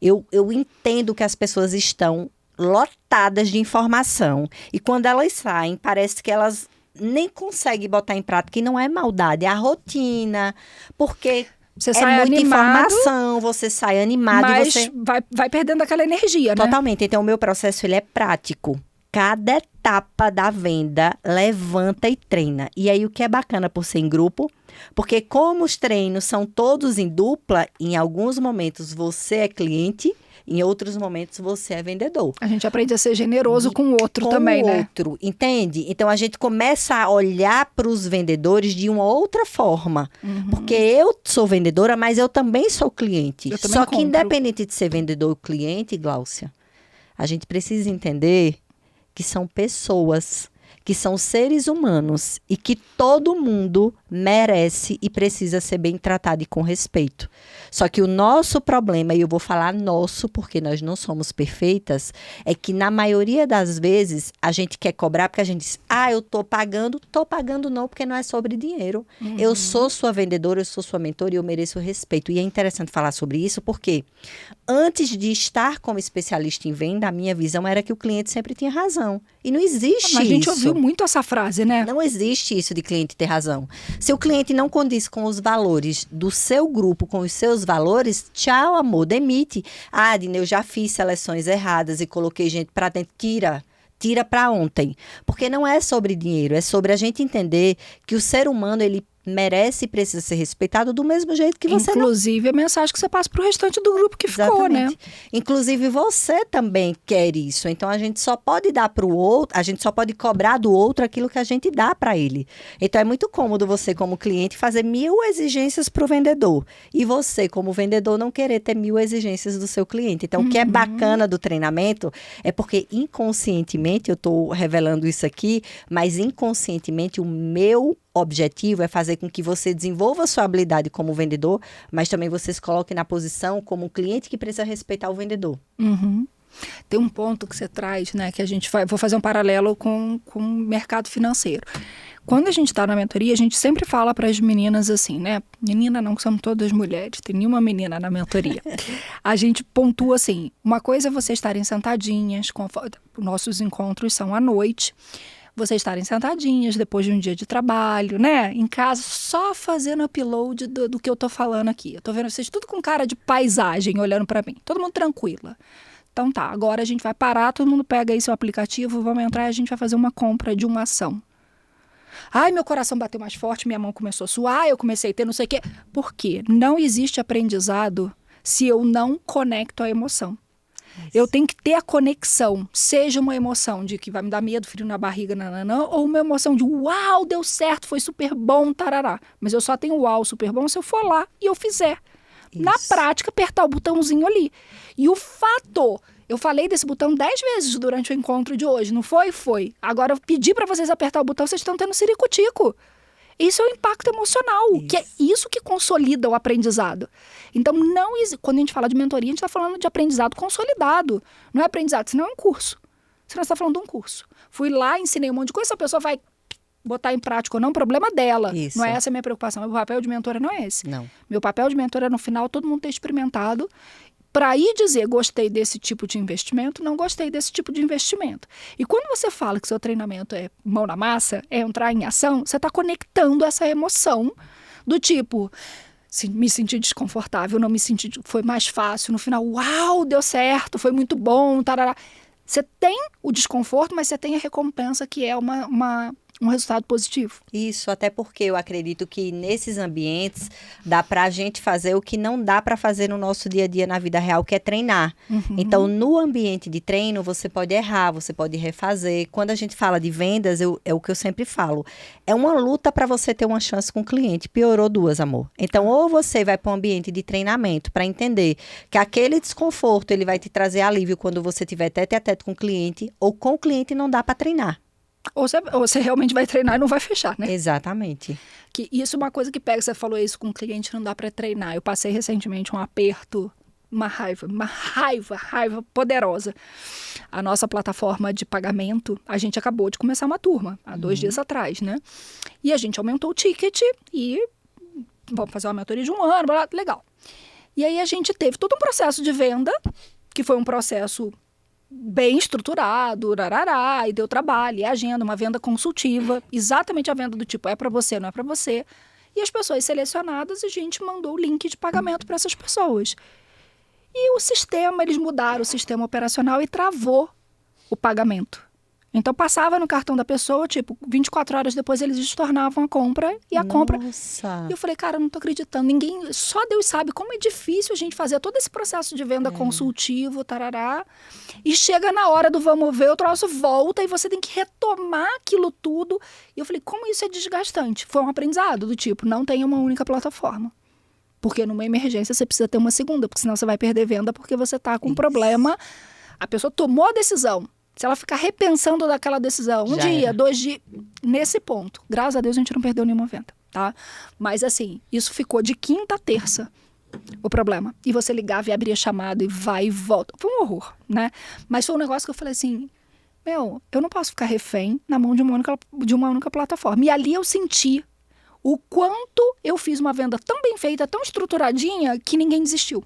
Eu entendo que as pessoas estão lotadas de informação. E quando elas saem, parece que elas nem conseguem botar em prática. E não é maldade, é a rotina. Porque... Você sai muita animado, informação, você sai animado. Mas e você vai perdendo aquela energia, né? Totalmente. Então, o meu processo ele é prático. Cada etapa da venda levanta e treina. E aí, o que é bacana por ser em grupo, porque como os treinos são todos em dupla, em alguns momentos você é cliente, em outros momentos você é vendedor. A gente aprende a ser generoso com o outro também, né? Com o outro, entende? Então, a gente começa a olhar para os vendedores de uma outra forma. Porque eu sou vendedora, mas eu também sou cliente. Só que independente de ser vendedor ou cliente, Glaucia, a gente precisa entender que são pessoas, que são seres humanos e que todo mundo merece e precisa ser bem tratado e com respeito. Só que o nosso problema, e eu vou falar nosso porque nós não somos perfeitas, é que na maioria das vezes a gente quer cobrar porque a gente diz, eu tô pagando não, porque não é sobre dinheiro. Eu sou sua vendedora, eu sou sua mentora e eu mereço respeito. E é interessante falar sobre isso porque antes de estar como especialista em venda, a minha visão era que o cliente sempre tinha razão. E não existe isso. A gente ouviu muito essa frase, né? Não existe isso de cliente ter razão. Se o cliente não condiz com os valores do seu grupo, com os seus valores, tchau, amor, demite. Ah, Adine, eu já fiz seleções erradas e coloquei gente para dentro. Tira para ontem. Porque não é sobre dinheiro, é sobre a gente entender que o ser humano, ele merece e precisa ser respeitado do mesmo jeito que você Inclusive, a mensagem que você passa para o restante do grupo que ficou, né? Inclusive, você também quer isso. Então, a gente só pode dar para o outro, a gente só pode cobrar do outro aquilo que a gente dá para ele. Então, é muito cômodo você, como cliente, fazer 1000 exigências para o vendedor. E você, como vendedor, não querer ter 1000 exigências do seu cliente. Então, o que é bacana do treinamento é porque, inconscientemente, eu estou revelando isso aqui, mas inconscientemente, o meu objetivo é fazer com que você desenvolva a sua habilidade como vendedor, mas também você se coloque na posição como um cliente que precisa respeitar o vendedor. Tem um ponto que você traz, né, que a gente vou fazer um paralelo com o mercado financeiro. Quando a gente está na mentoria, a gente sempre fala para as meninas assim, né? Menina não, que somos todas mulheres, tem nenhuma menina na mentoria. A gente pontua assim, uma coisa é vocês estarem sentadinhas, nossos encontros são à noite, vocês estarem sentadinhas depois de um dia de trabalho, né? Em casa, só fazendo upload do que eu tô falando aqui. Eu tô vendo vocês tudo com cara de paisagem olhando para mim. Todo mundo tranquila. Então tá, agora a gente vai parar, todo mundo pega aí seu aplicativo, vamos entrar e a gente vai fazer uma compra de uma ação. Ai, meu coração bateu mais forte, minha mão começou a suar, eu comecei a ter não sei o quê. Por quê? Não existe aprendizado se eu não conecto a emoção. Eu tenho que ter a conexão, seja uma emoção de que vai me dar medo, frio na barriga, nananã, ou uma emoção de uau, deu certo, foi super bom, tarará. Mas eu só tenho uau, super bom se eu for lá e eu fizer. Isso. Na prática, apertar o botãozinho ali. E o fato, eu falei desse botão 10 vezes durante o encontro de hoje, não foi? Foi. Agora eu pedi para vocês apertar o botão, vocês estão tendo ciricutico. Isso é o impacto emocional, que é isso que consolida o aprendizado. Então, quando a gente fala de mentoria, a gente está falando de aprendizado consolidado. Não é aprendizado, senão é um curso. Senão você está falando de um curso. Fui lá, ensinei um monte de coisa, a pessoa vai botar em prática ou não, problema dela. Isso. Não é essa a minha preocupação. Meu papel de mentora não é esse. Não. Meu papel de mentora é, no final, todo mundo ter experimentado para ir dizer, gostei desse tipo de investimento, não gostei desse tipo de investimento. E quando você fala que seu treinamento é mão na massa, é entrar em ação, você está conectando essa emoção do tipo, me senti desconfortável, não me senti, foi mais fácil, no final, uau, deu certo, foi muito bom, tarará. Você tem o desconforto, mas você tem a recompensa que é um resultado positivo. Isso, até porque eu acredito que nesses ambientes dá para a gente fazer o que não dá para fazer no nosso dia a dia na vida real, que é treinar. Então, no ambiente de treino, você pode errar, você pode refazer. Quando a gente fala de vendas, é o que eu sempre falo. É uma luta para você ter uma chance com o cliente. Piorou 2, amor. Então, ou você vai para um ambiente de treinamento para entender que aquele desconforto ele vai te trazer alívio quando você tiver tete a tete com o cliente, ou com o cliente não dá para treinar. Ou você realmente vai treinar e não vai fechar, né? Exatamente. Que isso é uma coisa que pega, você falou isso com o cliente, não dá para treinar. Eu passei recentemente um aperto, uma raiva poderosa. A nossa plataforma de pagamento, a gente acabou de começar uma turma, há 2 dias atrás, né? E a gente aumentou o ticket e vamos fazer uma mentoria de 1 ano, legal. E aí a gente teve todo um processo de venda, que foi um processo bem estruturado, e deu trabalho, e agenda, uma venda consultiva, exatamente a venda do tipo, é para você, não é para você. E as pessoas selecionadas, a gente mandou o link de pagamento para essas pessoas. E o sistema, eles mudaram o sistema operacional e travou o pagamento. Então, passava no cartão da pessoa, tipo, 24 horas depois eles estornavam a compra e a compra... E eu falei, cara, eu não tô acreditando. Só Deus sabe como é difícil a gente fazer todo esse processo de venda consultivo, tarará. E chega na hora do vamos ver, o troço volta e você tem que retomar aquilo tudo. E eu falei, como isso é desgastante? Foi um aprendizado do tipo, não tem uma única plataforma. Porque numa emergência você precisa ter uma segunda, porque senão você vai perder venda porque você tá com um problema. A pessoa tomou a decisão. Se ela ficar repensando daquela decisão, um dia, 2 dias, nesse ponto, graças a Deus a gente não perdeu nenhuma venda, tá? Mas assim, isso ficou de quinta a terça, o problema. E você ligava e abria chamada e vai e volta. Foi um horror, né? Mas foi um negócio que eu falei assim, eu não posso ficar refém na mão de uma única plataforma. E ali eu senti o quanto eu fiz uma venda tão bem feita, tão estruturadinha, que ninguém desistiu.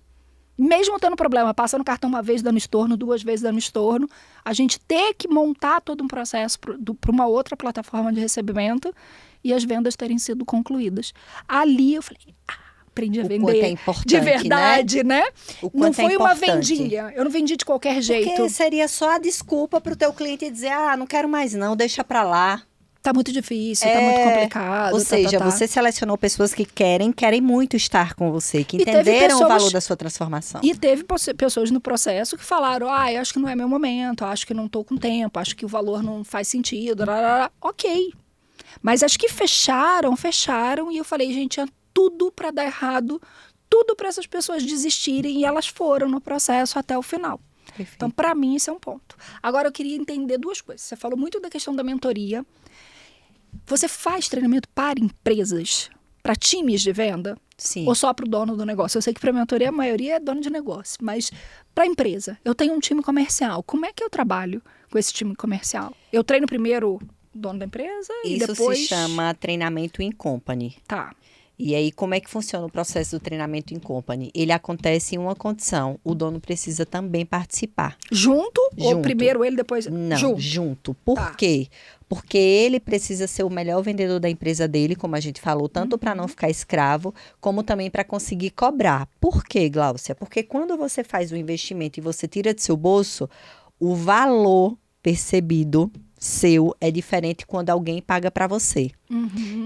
mesmo tendo problema, passa no cartão uma vez dando estorno, 2 vezes dando estorno, a gente ter que montar todo um processo para uma outra plataforma de recebimento e as vendas terem sido concluídas. Ali eu falei, aprendi a vender é importante, de verdade, né? Não foi uma importante. vendinha, eu não vendi de qualquer jeito. Porque seria só a desculpa para o teu cliente dizer, não quero mais não, deixa para lá. Tá muito difícil, tá muito complicado. Ou seja, você selecionou pessoas que querem muito estar com você, que E teve entenderam pessoas- o valor da sua transformação. E teve pessoas no processo que falaram, eu acho que não é meu momento, acho que não tô com tempo, acho que o valor não faz sentido, ok. Mas as que fecharam, e eu falei, gente, tinha tudo para dar errado, tudo para essas pessoas desistirem, e elas foram no processo até o final. Perfeito. Então, para mim, isso é um ponto. Agora, eu queria entender 2 coisas. Você falou muito da questão da mentoria. Você faz treinamento para empresas, para times de venda? Sim. Ou só para o dono do negócio? Eu sei que para a mentoria a maioria é dono de negócio, mas para a empresa, eu tenho um time comercial. Como é que eu trabalho com esse time comercial? Eu treino primeiro o dono da empresa e Isso depois... se chama treinamento in company. Tá. E aí, como é que funciona o processo do treinamento in company? Ele acontece em uma condição, o dono precisa também participar. Junto? Ou Junto. primeiro ele, depois... Não, junto. Por quê? Porque ele precisa ser o melhor vendedor da empresa dele, como a gente falou, tanto para não ficar escravo, como também para conseguir cobrar. Por quê, Gláucia? Porque quando você faz um investimento e você tira de seu bolso, o valor percebido seu é diferente quando alguém paga para você.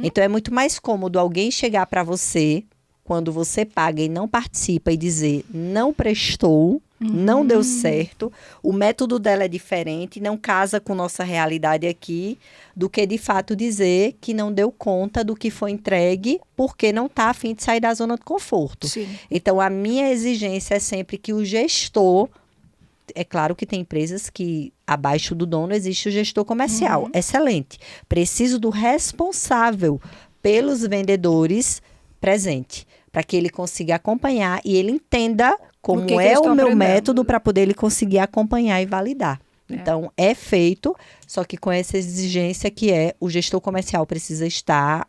Então, é muito mais cômodo alguém chegar para você, quando você paga e não participa, e dizer, não prestou, não deu certo, o método dela é diferente, não casa com nossa realidade aqui, do que de fato dizer que não deu conta do que foi entregue, porque não está a fim de sair da zona de conforto. Sim. Então, a minha exigência é sempre que o gestor... É claro que tem empresas que, abaixo do dono, existe o gestor comercial. Excelente. Preciso do responsável pelos vendedores presente, para que ele consiga acompanhar e ele entenda como que é eles o estão meu aprendendo. método para poder ele conseguir acompanhar e validar. Então, é feito, só que com essa exigência que o gestor comercial precisa estar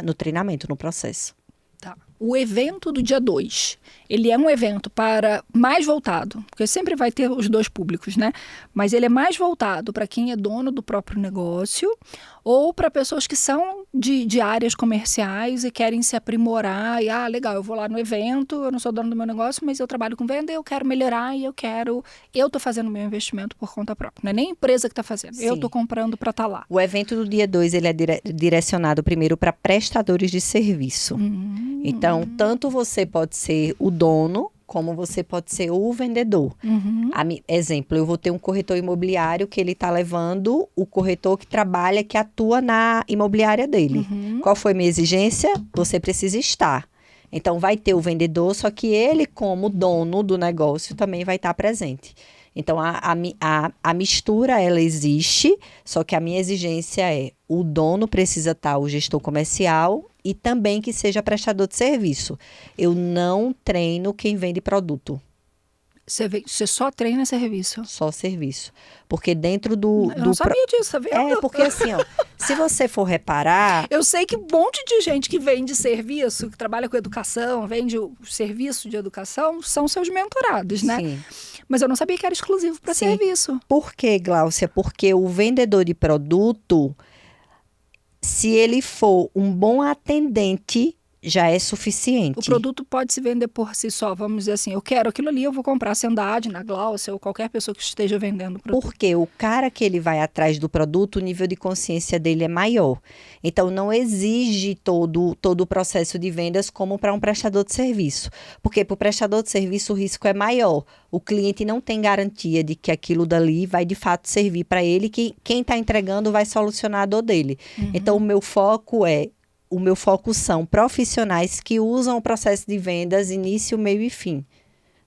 no treinamento, no processo. Tá. O evento do dia 2, ele é um evento para mais voltado, porque sempre vai ter os 2 públicos, né? Mas ele é mais voltado para quem é dono do próprio negócio ou para pessoas que são de áreas comerciais e querem se aprimorar. E, legal, eu vou lá no evento, eu não sou dono do meu negócio, mas eu trabalho com venda, eu quero melhorar e eu tô fazendo meu investimento por conta própria. Não é nem a empresa que está fazendo, Sim. eu tô comprando para estar lá. O evento do dia 2, ele é direcionado primeiro para prestadores de serviço. Então, tanto você pode ser o dono, como você pode ser o vendedor. Exemplo, eu vou ter um corretor imobiliário que ele está levando o corretor que trabalha, que atua na imobiliária dele. Qual foi minha exigência? Você precisa estar. Então, vai ter o vendedor, só que ele, como dono do negócio, também vai estar presente. Então, a mistura, ela existe, só que a minha exigência é o dono precisa estar, o gestor comercial, e também que seja prestador de serviço. Eu não treino quem vende produto. Você só treina serviço? Só serviço. Porque dentro do... Eu não sabia disso, tá vendo? Porque assim, se você for reparar... Eu sei que um monte de gente que vende serviço, que trabalha com educação, vende o serviço de educação, são seus mentorados, né? Sim. Mas eu não sabia que era exclusivo para serviço. Por quê, Gláucia? Porque o vendedor de produto, se ele for um bom atendente, já é suficiente. O produto pode se vender por si só, vamos dizer assim, eu quero aquilo ali, eu vou comprar a Sendade, na Gláucia, ou qualquer pessoa que esteja vendendo o produto. Porque o cara que ele vai atrás do produto, o nível de consciência dele é maior. Então, não exige todo o processo de vendas como para um prestador de serviço. Porque para o prestador de serviço o risco é maior. O cliente não tem garantia de que aquilo dali vai de fato servir para ele, que quem está entregando vai solucionar a dor dele. Então, o meu foco são profissionais que usam o processo de vendas início, meio e fim.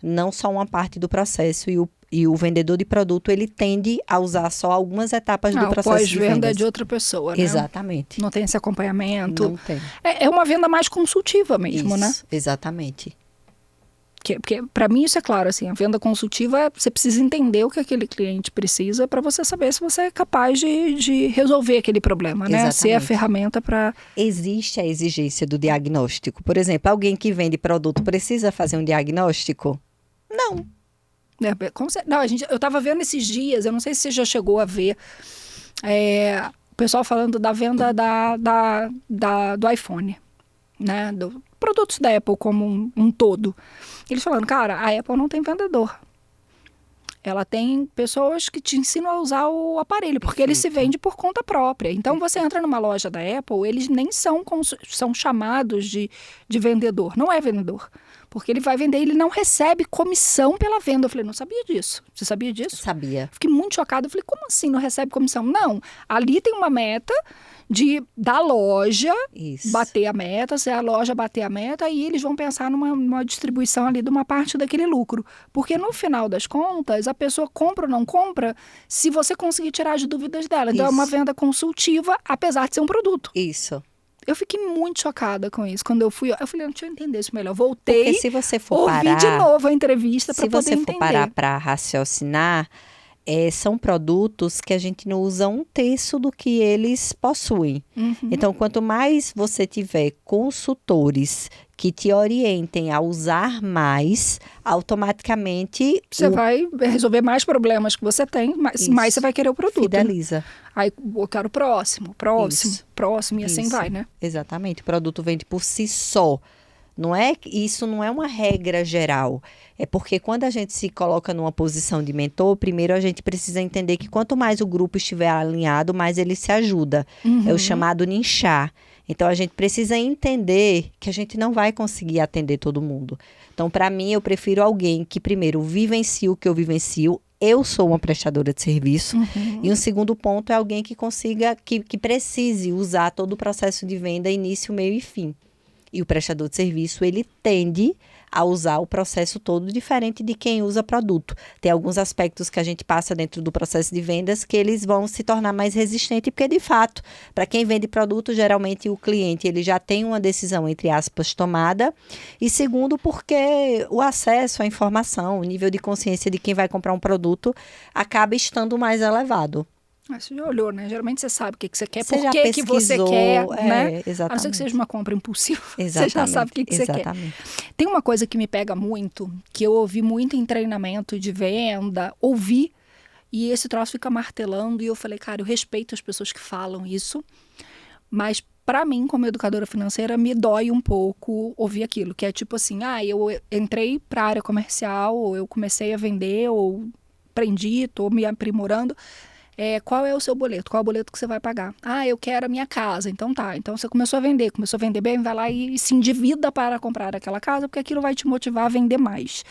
Não só uma parte do processo. E o vendedor de produto, ele tende a usar só algumas etapas do processo de vendas. Pós-venda é de outra pessoa, né? Exatamente. Não tem esse acompanhamento. Não tem. É uma venda mais consultiva mesmo, né? Exatamente. Porque para mim isso é claro, assim, a venda consultiva, você precisa entender o que aquele cliente precisa para você saber se você é capaz de resolver aquele problema, né? Exatamente. Ser a ferramenta para... Existe a exigência do diagnóstico. Por exemplo, alguém que vende produto precisa fazer um diagnóstico? Não. Não, eu estava vendo esses dias, eu não sei se você já chegou a ver, o pessoal falando da venda do iPhone, né? Do produtos da Apple como um todo. Eles falando, cara, a Apple não tem vendedor. Ela tem pessoas que te ensinam a usar o aparelho, porque ele se vende por conta própria. Então, você entra numa loja da Apple, eles nem são chamados de vendedor. Não é vendedor. Porque ele vai vender, ele não recebe comissão pela venda. Eu falei, não sabia disso. Você sabia disso? Sabia. Fiquei muito chocada. Eu falei, como assim não recebe comissão? Não, ali tem uma meta da loja bater a meta, se a loja bater a meta, aí eles vão pensar numa distribuição ali de uma parte daquele lucro. Porque no final das contas, a pessoa compra ou não compra se você conseguir tirar as dúvidas dela. Então é uma venda consultiva, apesar de ser um produto. Isso. Eu fiquei muito chocada com isso. Quando eu fui, eu falei, deixa eu entender isso melhor. Voltei, porque se você for ouvi de novo a entrevista para poder entender. Se você for parar para raciocinar, são produtos que a gente não usa 1/3 do que eles possuem. Então, quanto mais você tiver consultores que te orientem a usar mais, automaticamente... Você vai resolver mais problemas que você tem, mais você vai querer o produto. Fideliza. Né? Aí eu quero o próximo, e assim vai, né? Exatamente. O produto vende por si só. Isso não é uma regra geral. É porque quando a gente se coloca numa posição de mentor, primeiro a gente precisa entender que quanto mais o grupo estiver alinhado, mais ele se ajuda. É o chamado nichar. Então, a gente precisa entender que a gente não vai conseguir atender todo mundo. Então, para mim, eu prefiro alguém que, primeiro, vivencie o que eu vivencio. Eu sou uma prestadora de serviço. E um segundo ponto é alguém que consiga, que precise usar todo o processo de venda, início, meio e fim. E o prestador de serviço, ele tende a usar o processo todo diferente de quem usa produto. Tem alguns aspectos que a gente passa dentro do processo de vendas que eles vão se tornar mais resistentes, porque, de fato, para quem vende produto, geralmente o cliente ele já tem uma decisão, entre aspas, tomada. E segundo, porque o acesso à informação, o nível de consciência de quem vai comprar um produto acaba estando mais elevado. Você já olhou, né? Geralmente você sabe o que você quer, você por que você quer, né? Exatamente. A não ser que seja uma compra impulsiva, exatamente, você já sabe o que você quer. Tem uma coisa que me pega muito, que eu ouvi muito em treinamento de venda, e esse troço fica martelando, e eu falei, cara, eu respeito as pessoas que falam isso, mas para mim, como educadora financeira, me dói um pouco ouvir aquilo, que é tipo assim, eu entrei para a área comercial, ou eu comecei a vender, ou aprendi, estou me aprimorando. Qual é o seu boleto? Qual é o boleto que você vai pagar? Eu quero a minha casa. Então tá. Então você começou a vender bem, vai lá e se endivida para comprar aquela casa, porque aquilo vai te motivar a vender mais.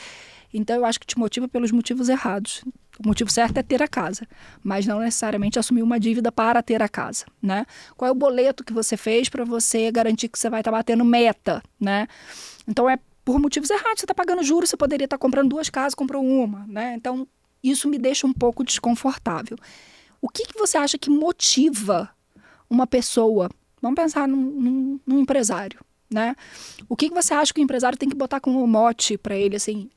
Então eu acho que te motiva pelos motivos errados. O motivo certo é ter a casa, mas não necessariamente assumir uma dívida para ter a casa, né? Qual é o boleto que você fez para você garantir que você vai estar batendo meta, né? Então é por motivos errados. Você está pagando juros, você poderia estar comprando 2 casas, comprou uma, né? Então isso me deixa um pouco desconfortável. O que você acha que motiva uma pessoa? Vamos pensar num empresário, né? O que você acha que o empresário tem que botar como mote para ele, assim,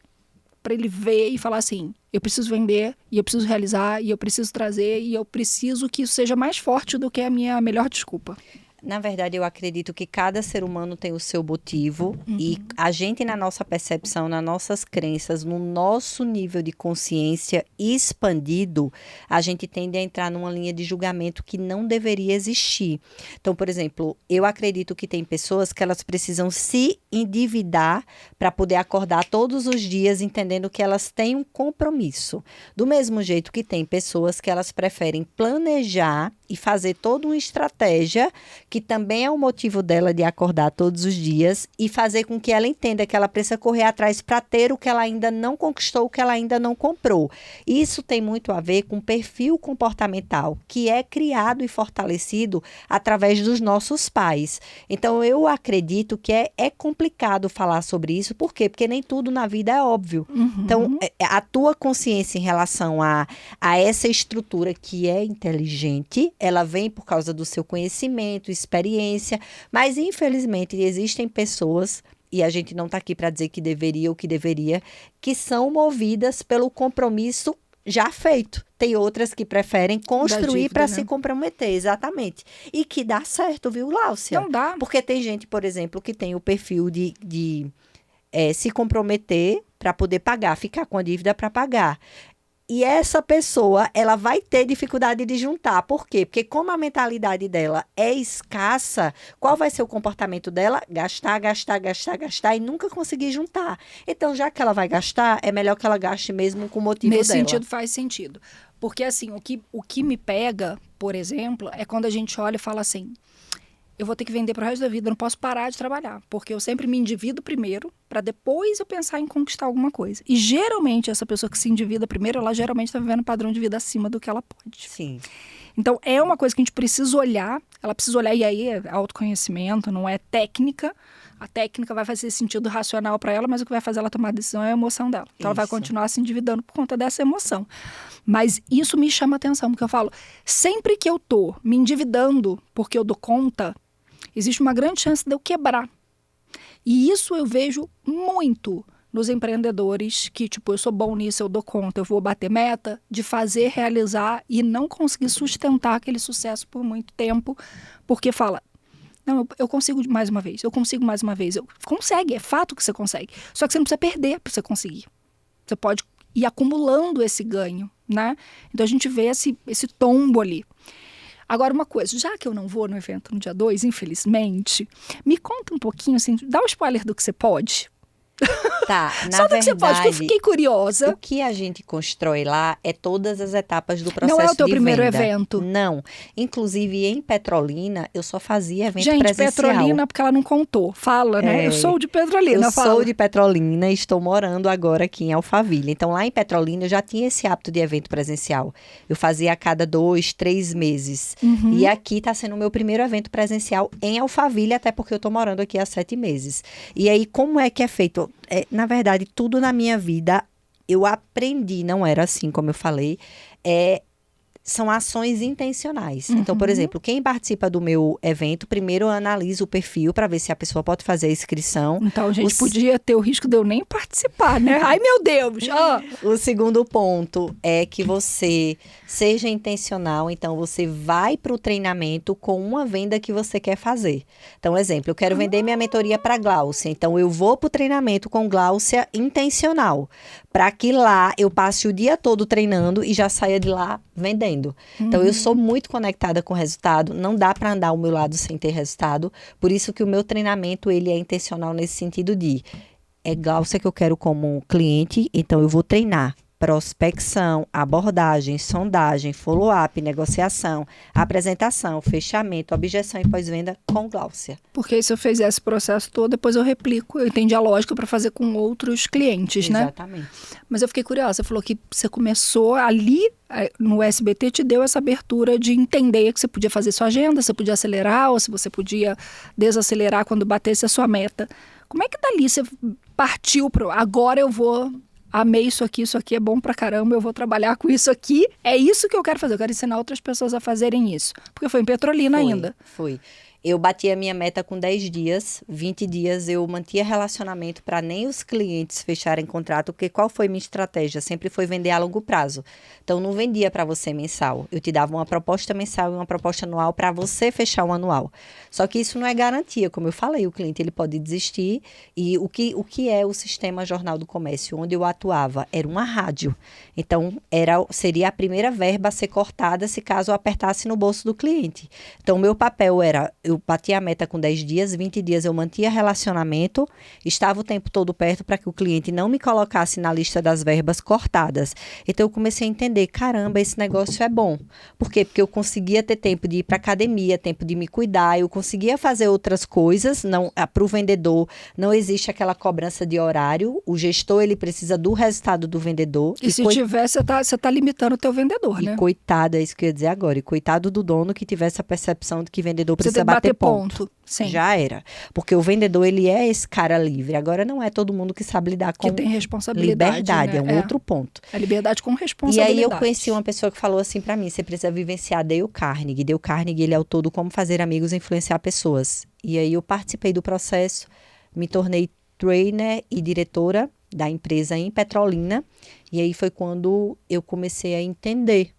para ele ver e falar assim, eu preciso vender, e eu preciso realizar, e eu preciso trazer, e eu preciso que isso seja mais forte do que a minha melhor desculpa? Na verdade, eu acredito que cada ser humano tem o seu motivo e a gente, na nossa percepção, nas nossas crenças, no nosso nível de consciência expandido, a gente tende a entrar numa linha de julgamento que não deveria existir. Então, por exemplo, eu acredito que tem pessoas que elas precisam se endividar para poder acordar todos os dias entendendo que elas têm um compromisso. Do mesmo jeito que tem pessoas que elas preferem planejar e fazer toda uma estratégia que também é o motivo dela de acordar todos os dias e fazer com que ela entenda que ela precisa correr atrás para ter o que ela ainda não conquistou, o que ela ainda não comprou. Isso tem muito a ver com o perfil comportamental, que é criado e fortalecido através dos nossos pais. Então, eu acredito que é complicado falar sobre isso. Por quê? Porque nem tudo na vida é óbvio. Então, a tua consciência em relação a essa estrutura que é inteligente, ela vem por causa do seu conhecimento, experiência, mas infelizmente existem pessoas, e a gente não está aqui para dizer que deveria ou que deveria, que são movidas pelo compromisso já feito. Tem outras que preferem construir para se comprometer, exatamente. E que dá certo, viu, Gláucia? Não dá. Porque tem gente, por exemplo, que tem o perfil de se comprometer para poder pagar, ficar com a dívida para pagar. E essa pessoa, ela vai ter dificuldade de juntar. Por quê? Porque como a mentalidade dela é escassa, qual vai ser o comportamento dela? Gastar, gastar, gastar, gastar e nunca conseguir juntar. Então, já que ela vai gastar, é melhor que ela gaste mesmo com o motivo Nesse dela. sentido, faz sentido. Porque, assim, o que me pega, por exemplo, é quando a gente olha e fala assim, eu vou ter que vender para o resto da vida, eu não posso parar de trabalhar, porque eu sempre me endivido primeiro, para depois eu pensar em conquistar alguma coisa. E geralmente, essa pessoa que se endivida primeiro, ela geralmente está vivendo um padrão de vida acima do que ela pode. Sim. Então, é uma coisa que a gente precisa olhar, ela precisa olhar, e aí é autoconhecimento, não é técnica. A técnica vai fazer sentido racional para ela, mas o que vai fazer ela tomar a decisão é a emoção dela. Então, ela vai continuar se endividando por conta dessa emoção. Mas isso me chama atenção, porque eu falo, sempre que eu tô me endividando porque eu dou conta, existe uma grande chance de eu quebrar. E isso eu vejo muito nos empreendedores que, tipo, eu sou bom nisso, eu dou conta, eu vou bater meta, de fazer, realizar e não conseguir sustentar aquele sucesso por muito tempo, porque fala, não, eu consigo mais uma vez, eu consigo mais uma vez. Consegue, é fato que você consegue. Só que você não precisa perder para você conseguir. Você pode ir acumulando esse ganho, né? Então a gente vê esse tombo ali. Agora, uma coisa, já que eu não vou no evento no dia 2, infelizmente, me conta um pouquinho, assim, dá um spoiler do que você pode. Tá, na Só do que você pode, verdade, que eu fiquei curiosa. o que a gente constrói lá é todas as etapas do processo Não é o teu de primeiro venda. evento. Não. Inclusive, em Petrolina, eu só fazia evento Gente, presencial. Petrolina, porque ela não contou. Fala, né? É, Eu sou de Petrolina, eu fala. sou de Petrolina e estou morando agora aqui em Alphaville. Então, lá em Petrolina, eu já tinha esse hábito de evento presencial. Eu fazia a cada 2, 3 meses. Uhum. E aqui está sendo o meu primeiro evento presencial em Alphaville, até porque eu estou morando aqui há 7 meses. E aí, como é que é feito? Na verdade, tudo na minha vida eu aprendi, não era assim, como eu falei, são ações intencionais. Então, por exemplo, quem participa do meu evento, primeiro eu analiso o perfil para ver se a pessoa pode fazer a inscrição. Então, a gente podia ter o risco de eu nem participar, né? Ai, meu Deus! O segundo ponto é que você seja intencional. Então, você vai para o treinamento com uma venda que você quer fazer. Então, exemplo, eu quero vender minha mentoria para Gláucia. Então, eu vou para o treinamento com Gláucia intencional. Para que lá eu passe o dia todo treinando e já saia de lá vendendo. Então, eu sou muito conectada com o resultado. Não dá para andar ao meu lado sem ter resultado. Por isso que o meu treinamento, ele é intencional nesse sentido de... É Gláucia que eu quero como cliente, então eu vou treinar prospecção, abordagem, sondagem, follow-up, negociação, apresentação, fechamento, objeção e pós-venda com Gláucia. Porque se eu fizer esse processo todo, depois eu replico. Eu entendi a lógica para fazer com outros clientes, né? Exatamente. Mas eu fiquei curiosa. Você falou que você começou ali no SBT, te deu essa abertura de entender que você podia fazer sua agenda, você podia acelerar ou se você podia desacelerar quando batesse a sua meta. Como é que dali você partiu para agora eu vou... Amei isso aqui é bom pra caramba, eu vou trabalhar com isso aqui. É isso que eu quero fazer, eu quero ensinar outras pessoas a fazerem isso. Porque foi em Petrolina ainda. Foi. Eu bati a minha meta com 10 dias, 20 dias eu mantia relacionamento para nem os clientes fecharem contrato, porque qual foi minha estratégia? Sempre foi vender a longo prazo. Então, não vendia para você mensal. Eu te dava uma proposta mensal e uma proposta anual para você fechar um anual. Só que isso não é garantia, como eu falei, o cliente ele pode desistir. E o que é o Sistema Jornal do Comércio? Onde eu atuava era uma rádio. Então, seria a primeira verba a ser cortada se caso eu apertasse no bolso do cliente. Então, o meu papel era... Eu batia a meta com 10 dias, 20 dias eu mantia relacionamento, estava o tempo todo perto para que o cliente não me colocasse na lista das verbas cortadas. Então, eu comecei a entender, caramba, esse negócio é bom. Por quê? Porque eu conseguia ter tempo de ir para academia, tempo de me cuidar, eu conseguia fazer outras coisas. Para o vendedor, não existe aquela cobrança de horário, o gestor ele precisa do resultado do vendedor. E se tiver, você tá limitando o teu vendedor, né? E coitado, é isso que eu ia dizer agora, e coitado do dono que tivesse a percepção de que vendedor precisa bater ponto. Sim. Já era. Porque o vendedor, ele é esse cara livre. Agora, não é todo mundo que sabe lidar com que tem responsabilidade, liberdade. Né? É um outro ponto. A liberdade com responsabilidade. E aí, eu conheci uma pessoa que falou assim pra mim, você precisa vivenciar Dale Carnegie. Dale Carnegie, ele é autor do Como Fazer Amigos e Influenciar Pessoas. E aí, eu participei do processo, me tornei trainer e diretora da empresa em Petrolina. E aí, foi quando eu comecei a entender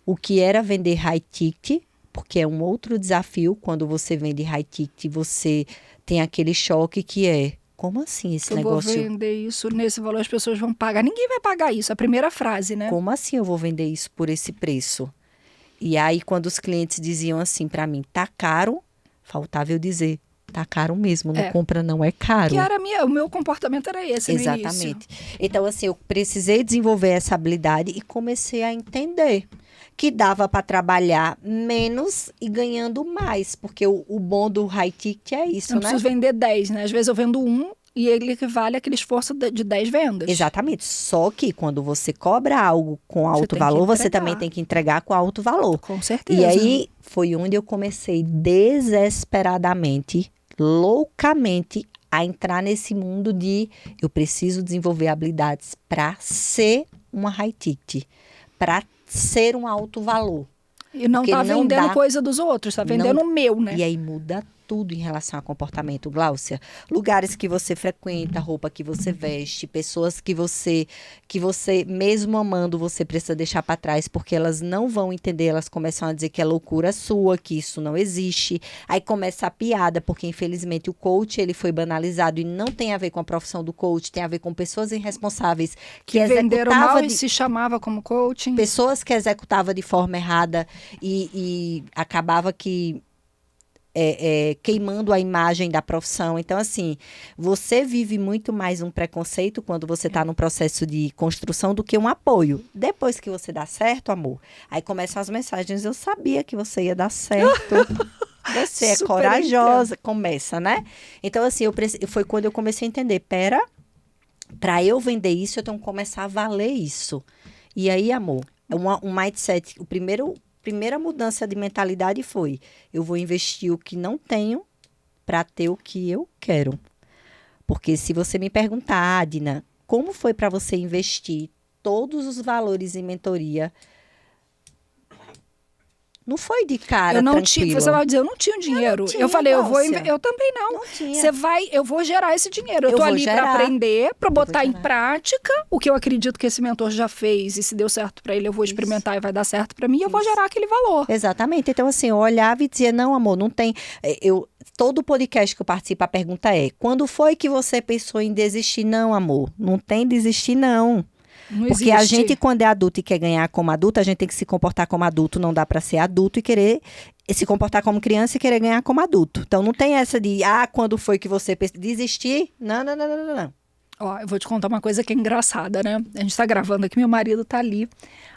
o que era vender high ticket, porque é um outro desafio. Quando você vende high ticket, você tem aquele choque que é como assim esse Eu negócio? vou vender isso nesse valor, as pessoas vão pagar. Ninguém vai pagar isso, a primeira frase, né? Como assim eu vou vender isso por esse preço? E aí, quando os clientes diziam assim para mim, tá caro, faltava eu dizer, tá caro mesmo, não compra não, é caro. Que era o meu comportamento era esse no início. Exatamente. Então, assim, eu precisei desenvolver essa habilidade e comecei a entender que dava para trabalhar menos e ganhando mais, porque o bom do high ticket é isso, Eu não né? preciso vender 10, né? Às vezes eu vendo um e ele equivale àquele esforço de 10 vendas. Exatamente. Só que quando você cobra algo com alto tem que valor, você entregar. também tem que entregar com alto valor. Com certeza. E aí foi onde eu comecei desesperadamente, loucamente, a entrar nesse mundo de eu preciso desenvolver habilidades para ser uma high ticket, para ser um alto valor. E não Porque tá não vendendo dá- coisa dos outros, tá vendendo o meu, né? E aí muda tudo em relação a comportamento, Gláucia. Lugares que você frequenta, roupa que você veste, pessoas que você mesmo amando, você precisa deixar para trás, porque elas não vão entender, elas começam a dizer que é loucura sua, que isso não existe. Aí começa a piada, porque infelizmente o coach, ele foi banalizado e não tem a ver com a profissão do coach, tem a ver com pessoas irresponsáveis Que venderam mal executavam e se chamava como coaching. pessoas que executavam de forma errada e acabava que queimando a imagem da profissão. Então, assim, você vive muito mais um preconceito quando você está no processo de construção do que um apoio. Depois que você dá certo, amor, aí começam as mensagens, eu sabia que você ia dar certo. Você é Super corajosa. Começa, né? Então, assim, foi quando eu comecei a entender, para eu vender isso, eu tenho que começar a valer isso. E aí, amor, um mindset, primeira mudança de mentalidade foi, eu vou investir o que não tenho para ter o que eu quero. Porque se você me perguntar, Adina, como foi para você investir todos os valores em mentoria? Não foi de cara Eu não tranquilo. tinha, você vai dizer, eu não tinha dinheiro. tinha, Eu falei, Gláucia. eu também não. Não tinha. Eu vou gerar esse dinheiro. Eu Eu tô vou ali para gerar. aprender, para botar em gerar. prática o que eu acredito que esse mentor já fez e se deu certo para ele, eu vou experimentar e vai dar certo para mim, e eu vou gerar aquele valor. Exatamente. Então, assim, eu olhava e dizia, não, amor, não tem... Todo podcast que eu participo, a pergunta é, quando foi que você pensou em desistir? Não, amor, não tem desistir, não. Não Porque a existe. gente, quando é adulto e quer ganhar como adulto, a gente tem que se comportar como adulto. Não dá para ser adulto e querer se comportar como criança e querer ganhar como adulto. Então, não tem essa de, quando foi que você pensou desistir? Não, não, não, não, não, não. Ó, eu vou te contar uma coisa que é engraçada, né? A gente tá gravando aqui, meu marido tá ali.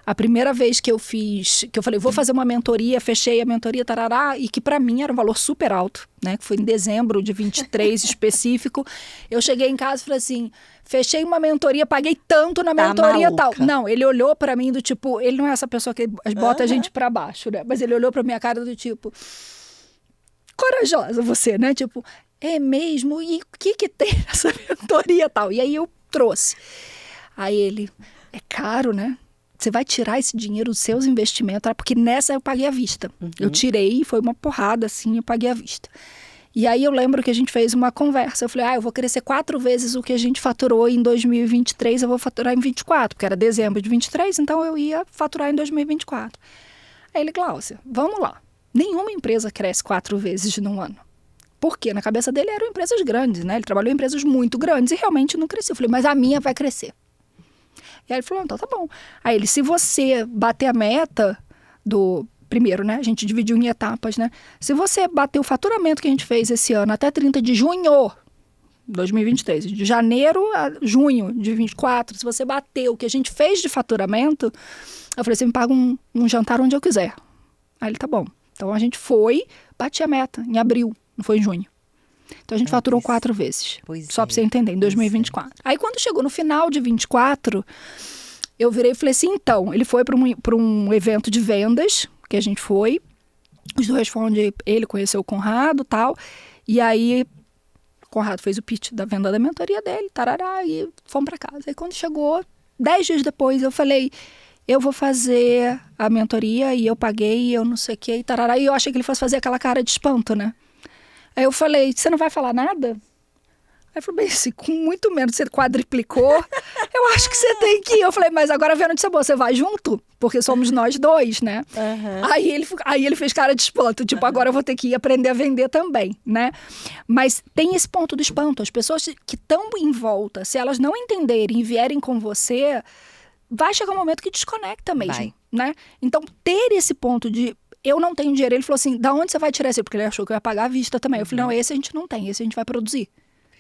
A primeira vez que eu falei, vou fazer uma mentoria, fechei a mentoria, tarará, e que para mim era um valor super alto, né? Que foi em dezembro de 23 específico. Eu cheguei em casa e falei assim, fechei uma mentoria, paguei tanto na mentoria tal. Não, ele olhou para mim do tipo, ele não é essa pessoa que bota a gente para baixo, né? Mas ele olhou pra minha cara do tipo, corajosa você, né? Tipo, é mesmo? E o que tem nessa mentoria tal? E aí eu trouxe. Aí ele, é caro, né? Você vai tirar esse dinheiro dos seus investimentos, porque nessa eu paguei à vista. Uhum. Eu tirei, foi uma porrada assim, eu paguei à vista. E aí eu lembro que a gente fez uma conversa. Eu falei, eu vou crescer 4 vezes o que a gente faturou em 2023, eu vou faturar em 24, porque era dezembro de 23, então eu ia faturar em 2024. Aí ele, Gláucia, vamos lá. Nenhuma empresa cresce 4 vezes num ano. Porque na cabeça dele eram empresas grandes, né? Ele trabalhou em empresas muito grandes e realmente não cresceu. Eu falei, mas a minha vai crescer. E aí ele falou, então tá bom. Aí ele, se você bater a meta do... Primeiro, né? A gente dividiu em etapas, né? Se você bater o faturamento que a gente fez esse ano até 30 de junho de 2023, de janeiro a junho de 24, se você bater o que a gente fez de faturamento, eu falei, você me paga um jantar onde eu quiser. Aí ele, tá bom. Então a gente foi, bati a meta em abril, não foi em junho. Então a gente faturou 4 vezes. Só para você entender, em 2024. Aí quando chegou no final de 24, eu virei e falei assim, então, ele foi para um evento de vendas, que a gente foi, os dois foram onde ele conheceu o Conrado e tal, e aí o Conrado fez o pitch da venda da mentoria dele, tarará, e fomos para casa. Aí quando chegou, 10 dias depois, eu falei, eu vou fazer a mentoria, e eu paguei, eu não sei o que, e tarará, e eu achei que ele fosse fazer aquela cara de espanto, né? Aí eu falei, você não vai falar nada? Aí ele falou, bem, se com muito menos você quadriplicou, eu acho que você tem que ir. Eu falei, mas agora vendo de boa, você vai junto? Porque somos nós dois, né? Uhum. Aí ele fez cara de espanto, tipo, agora eu vou ter que ir aprender a vender também, né? Mas tem esse ponto do espanto. As pessoas que estão em volta, se elas não entenderem e vierem com você, vai chegar um momento que desconecta mesmo, né? Então, ter esse ponto de eu não tenho dinheiro. Ele falou assim, da onde você vai tirar esse? Porque ele achou que eu ia pagar à vista também. Eu falei, não, esse a gente não tem, esse a gente vai produzir.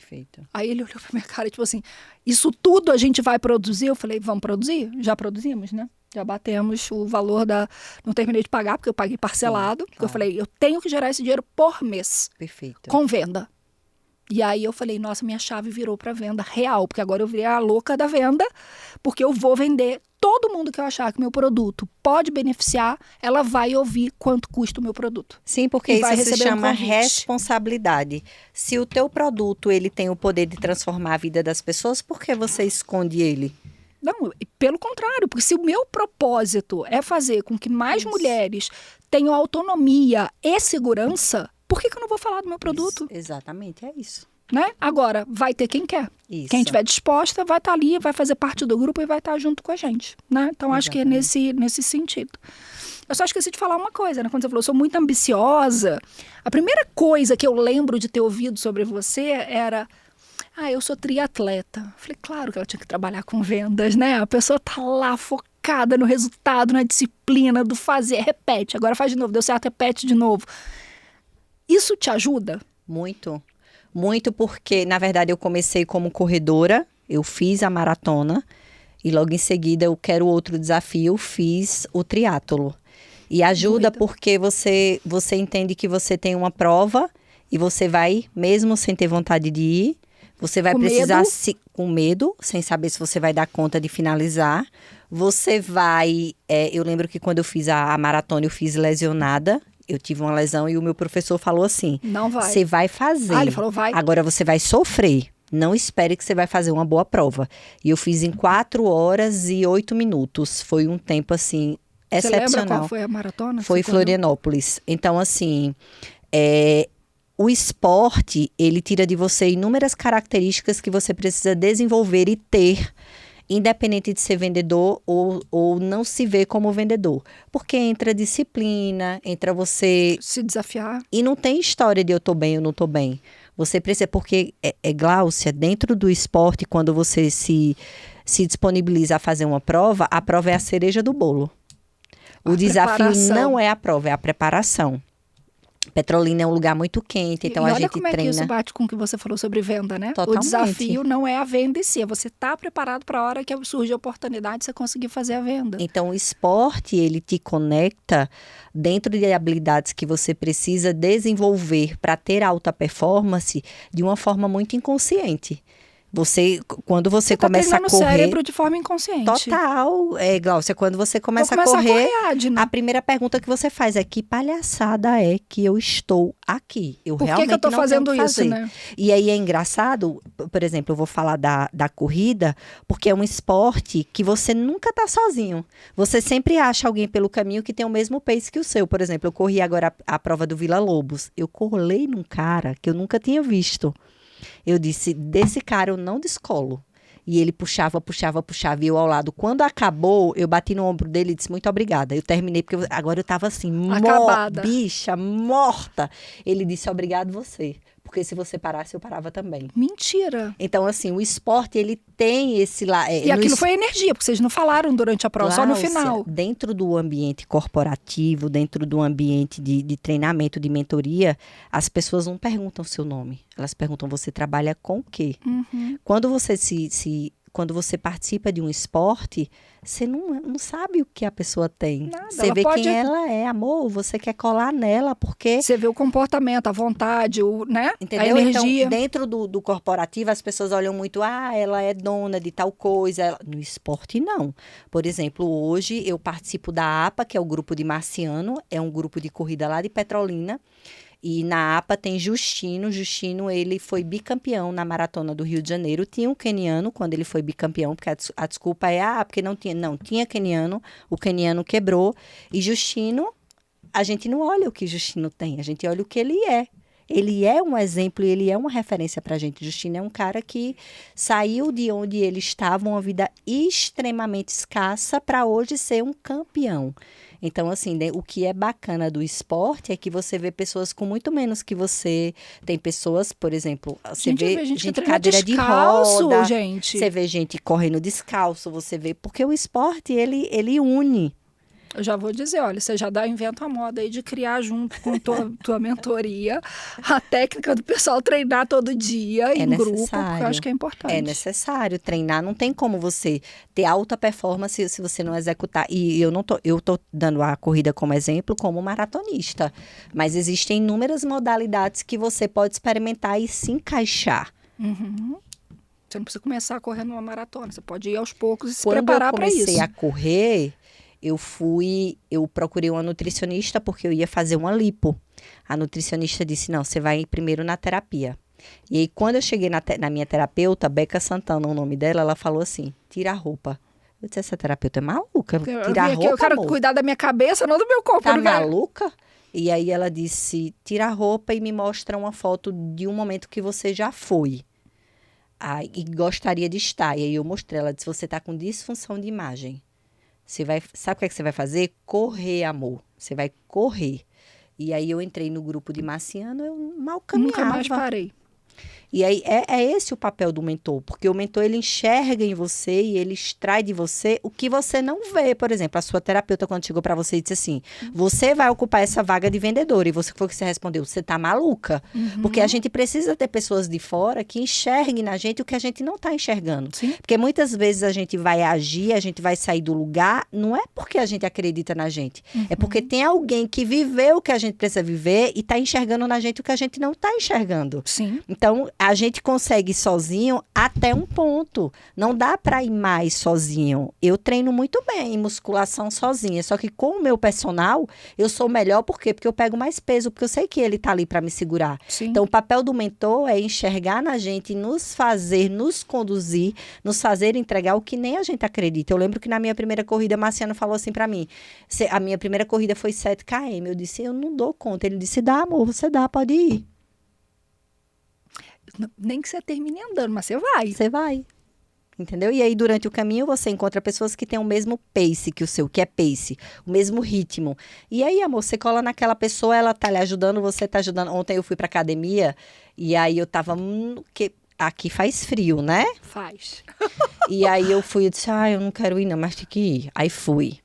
Perfeito. Aí ele olhou pra minha cara, tipo assim, isso tudo a gente vai produzir? Eu falei, vamos produzir? Já produzimos, né? Já batemos o valor da... Não terminei de pagar, porque eu paguei parcelado. Sim, claro. Eu falei, eu tenho que gerar esse dinheiro por mês. Perfeito. Com venda. E aí eu falei, nossa, minha chave virou para venda real, porque agora eu virei a louca da venda, porque eu vou vender. Todo mundo que eu achar que meu produto pode beneficiar, ela vai ouvir quanto custa o meu produto. Sim, porque isso se chama responsabilidade. Se o teu produto ele tem o poder de transformar a vida das pessoas, por que você esconde ele? Não, pelo contrário, porque se o meu propósito é fazer com que mais mulheres tenham autonomia e segurança, por que eu não vou falar do meu produto? Isso, exatamente, é isso. Né? Agora, vai ter quem quer. Isso. Quem estiver disposta vai estar ali, vai fazer parte do grupo e vai estar junto com a gente. Né? Então, acho que é nesse sentido. Eu só esqueci de falar uma coisa, né? Quando você falou, eu sou muito ambiciosa. A primeira coisa que eu lembro de ter ouvido sobre você era... eu sou triatleta. Eu falei, claro que ela tinha que trabalhar com vendas, né? A pessoa tá lá focada no resultado, na disciplina do fazer. Repete, agora faz de novo. Deu certo, repete de novo. Isso te ajuda? Muito. Muito porque, na verdade, eu comecei como corredora. Eu fiz a maratona. E logo em seguida, eu quero outro desafio. Eu fiz o triatlo. E ajuda porque você entende que você tem uma prova. E você vai, mesmo sem ter vontade de ir... Você vai precisar, com medo, sem saber se você vai dar conta de finalizar. Você vai... eu lembro que quando eu fiz a maratona, eu fiz lesionada. Eu tive uma lesão e o meu professor falou assim... Não vai. Você vai fazer. Ele falou, vai. Agora você vai sofrer. Não espere que você vai fazer uma boa prova. E eu fiz em 4 horas e 8 minutos. Foi um tempo, assim, excepcional. Você lembra qual foi a maratona? Foi Florianópolis. Então, assim... O esporte, ele tira de você inúmeras características que você precisa desenvolver e ter, independente de ser vendedor ou não se ver como vendedor. Porque entra disciplina, entra você... Se desafiar. E não tem história de eu tô bem ou não tô bem. Você precisa... Porque, Gláucia, dentro do esporte, quando você se disponibiliza a fazer uma prova, a prova é a cereja do bolo. O desafio não é a prova, é a preparação. Petrolina é um lugar muito quente, então a gente treina. Olha como é que isso bate com o que você falou sobre venda, né? Totalmente. O desafio não é a venda em si, é você estar preparado para a hora que surge a oportunidade você conseguir fazer a venda. Então, o esporte, ele te conecta dentro de habilidades que você precisa desenvolver para ter alta performance de uma forma muito inconsciente. Quando você começa a correr... Você tá treinando o cérebro de forma inconsciente. Total, Gláucia, quando você começa a correr, né? a primeira pergunta que você faz é que palhaçada é que eu estou aqui? Eu realmente eu tô não fazendo tenho que isso, fazer. né? E aí é engraçado, por exemplo, eu vou falar da corrida, porque é um esporte que você nunca tá sozinho. Você sempre acha alguém pelo caminho que tem o mesmo pace que o seu. Por exemplo, eu corri agora a prova do Vila Lobos. Eu colei num cara que eu nunca tinha visto. Eu disse, desse cara eu não descolo. E ele puxava, e eu ao lado. Quando acabou, eu bati no ombro dele e disse, muito obrigada. Eu terminei, porque agora eu tava assim, bicha, morta. Ele disse, obrigado você. Porque se você parasse, eu parava também. Mentira. Então, assim, o esporte, ele tem esse lá... E aquilo foi energia, porque vocês não falaram durante a prova, só no final. Dentro do ambiente corporativo, dentro do ambiente de treinamento, de mentoria, as pessoas não perguntam o seu nome. Elas perguntam, você trabalha com o quê? Uhum. Quando você quando você participa de um esporte, você não sabe o que a pessoa tem. Nada, você vê quem ela é, amor, você quer colar nela, porque... Você vê o comportamento, a vontade, né? Entendeu? A energia. Então, dentro do corporativo, as pessoas olham muito, ela é dona de tal coisa. No esporte, não. Por exemplo, hoje eu participo da APA, que é o grupo de Marciano, é um grupo de corrida lá de Petrolina. E na APA tem Justino. Justino, ele foi bicampeão na maratona do Rio de Janeiro. Tinha um queniano quando ele foi bicampeão, porque a desculpa é, porque não tinha. Não, tinha queniano, o queniano quebrou. E Justino, a gente não olha o que Justino tem, a gente olha o que ele é. Ele é um exemplo e ele é uma referência para a gente. Justino é um cara que saiu de onde ele estava, uma vida extremamente escassa, para hoje ser um campeão. Então, assim, né, o que é bacana do esporte é que você vê pessoas com muito menos que você. Tem pessoas, por exemplo, você vê gente cadeira descalço, de roda, gente. você vê gente correndo descalço, você vê... Porque o esporte, ele une. Eu já vou dizer, olha, você já inventa a moda aí de criar junto com tua mentoria a técnica do pessoal treinar todo dia em grupo, porque eu acho que é importante. É necessário treinar, não tem como você ter alta performance se você não executar. E eu tô dando a corrida como exemplo como maratonista, mas existem inúmeras modalidades que você pode experimentar e se encaixar. Uhum. Você não precisa começar a correr numa maratona, você pode ir aos poucos e se preparar para isso. Quando eu comecei a correr... Eu procurei uma nutricionista porque eu ia fazer uma lipo. A nutricionista disse, não, você vai primeiro na terapia. E aí, quando eu cheguei na minha terapeuta, Beca Santana, o nome dela, ela falou assim, tira a roupa. Eu disse, essa terapeuta é maluca? Tira a roupa, eu quero amor. Cuidar da minha cabeça, não do meu corpo. Tá maluca? E aí ela disse, tira a roupa e me mostra uma foto de um momento que você já foi. E gostaria de estar. E aí eu mostrei, ela disse, você tá com disfunção de imagem. Sabe o que é que você vai fazer? Correr, amor. Você vai correr. E aí eu entrei no grupo de Marciano, eu mal caminhava. Nunca mais parei. E aí é esse o papel do mentor, porque o mentor ele enxerga em você e ele extrai de você o que você não vê. Por exemplo, a sua terapeuta quando chegou para você e disse assim, você vai ocupar essa vaga de vendedora. E você foi o que você respondeu, você tá maluca. Uhum. Porque a gente precisa ter pessoas de fora que enxerguem na gente o que a gente não tá enxergando. Sim. Porque muitas vezes a gente vai agir, a gente vai sair do lugar, não é porque a gente acredita na gente. É porque tem alguém que viveu o que a gente precisa viver e tá enxergando na gente o que a gente não tá enxergando. Sim. Então, a gente consegue ir sozinho até um ponto. Não dá para ir mais sozinho. Eu treino muito bem musculação sozinha. Só que com o meu personal, eu sou melhor. Por quê? Porque eu pego mais peso. Porque eu sei que ele tá ali para me segurar. Sim. Então, o papel do mentor é enxergar na gente, nos fazer, nos conduzir, nos fazer entregar o que nem a gente acredita. Eu lembro que na minha primeira corrida, Marciano falou assim para mim. A minha primeira corrida foi 7 km. Eu disse, eu não dou conta. Ele disse, dá, amor, você dá, pode ir. Nem que você termine andando, mas você vai. Você vai. Entendeu? E aí, durante o caminho, você encontra pessoas que têm o mesmo pace que o seu, que é pace, o mesmo ritmo. E aí, amor, você cola naquela pessoa, ela tá lhe ajudando, você tá ajudando. Ontem eu fui pra academia e aí eu tava... que aqui faz frio, né? Faz. E aí eu fui e disse, eu não quero ir não, mas tem que ir. Aí fui.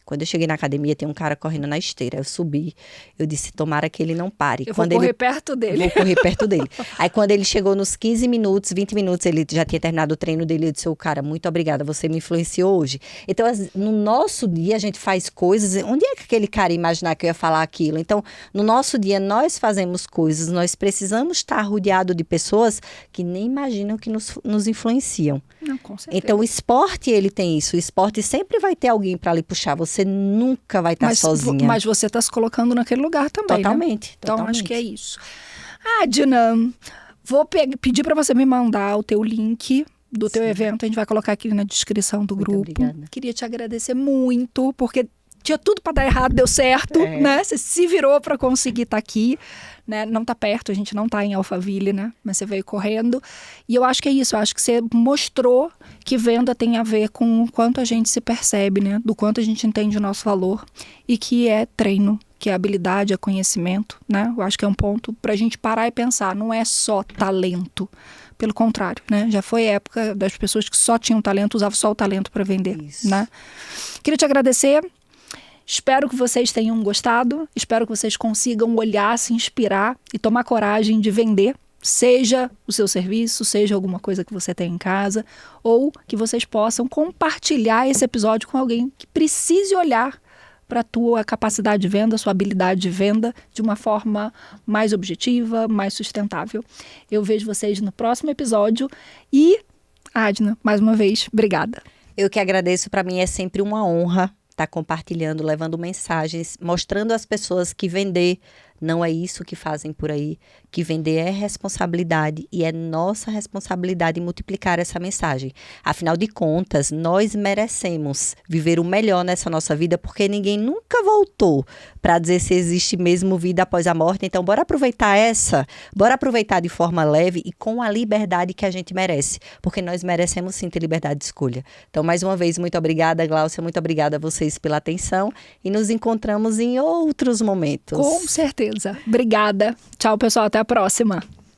Quando eu cheguei na academia, tem um cara correndo na esteira. Eu subi, eu disse, tomara que ele não pare. Eu vou correr perto dele. Vou correr perto dele. Aí, quando ele chegou nos 15 minutos, 20 minutos, ele já tinha terminado o treino dele. Eu disse, cara, muito obrigada, você me influenciou hoje. Então, no nosso dia, a gente faz coisas... Onde é que aquele cara ia imaginar que eu ia falar aquilo? Então, no nosso dia, nós fazemos coisas. Nós precisamos estar rodeado de pessoas que nem imaginam que nos influenciam. Não, com certeza. Então, o esporte, ele tem isso. O esporte sempre vai ter alguém para lhe puxar. Você nunca vai estar sozinha. Mas você está se colocando naquele lugar também, Totalmente. Né? Então, acho que é isso. Adna, vou pedir para você me mandar o teu link do teu evento. A gente vai colocar aqui na descrição do grupo. Obrigada. Queria te agradecer muito, porque tinha tudo para dar errado, deu certo, né? Você se virou para conseguir estar aqui. Né? Não tá perto, a gente não tá em Alphaville, né? Mas você veio correndo. E eu acho que é isso, eu acho que você mostrou que venda tem a ver com o quanto a gente se percebe, né? Do quanto a gente entende o nosso valor e que é treino, que é habilidade, é conhecimento, né? Eu acho que é um ponto pra gente parar e pensar, não é só talento. Pelo contrário, né? Já foi a época das pessoas que só tinham talento, usavam só o talento para vender, né? Queria te agradecer. Espero que vocês tenham gostado, espero que vocês consigam olhar, se inspirar e tomar coragem de vender, seja o seu serviço, seja alguma coisa que você tem em casa, ou que vocês possam compartilhar esse episódio com alguém que precise olhar para a tua capacidade de venda, sua habilidade de venda de uma forma mais objetiva, mais sustentável. Eu vejo vocês no próximo episódio e, Adna, mais uma vez, obrigada. Eu que agradeço, para mim é sempre uma honra estar compartilhando, levando mensagens, mostrando às pessoas que vender Não é isso que fazem por aí, que vender é responsabilidade e é nossa responsabilidade multiplicar essa mensagem. Afinal de contas, nós merecemos viver o melhor nessa nossa vida, porque ninguém nunca voltou para dizer se existe mesmo vida após a morte. Então, bora aproveitar bora aproveitar de forma leve e com a liberdade que a gente merece, porque nós merecemos sim ter liberdade de escolha. Então, mais uma vez, muito obrigada, Gláucia, muito obrigada a vocês pela atenção e nos encontramos em outros momentos. Com certeza. Obrigada. Tchau, pessoal. Até a próxima.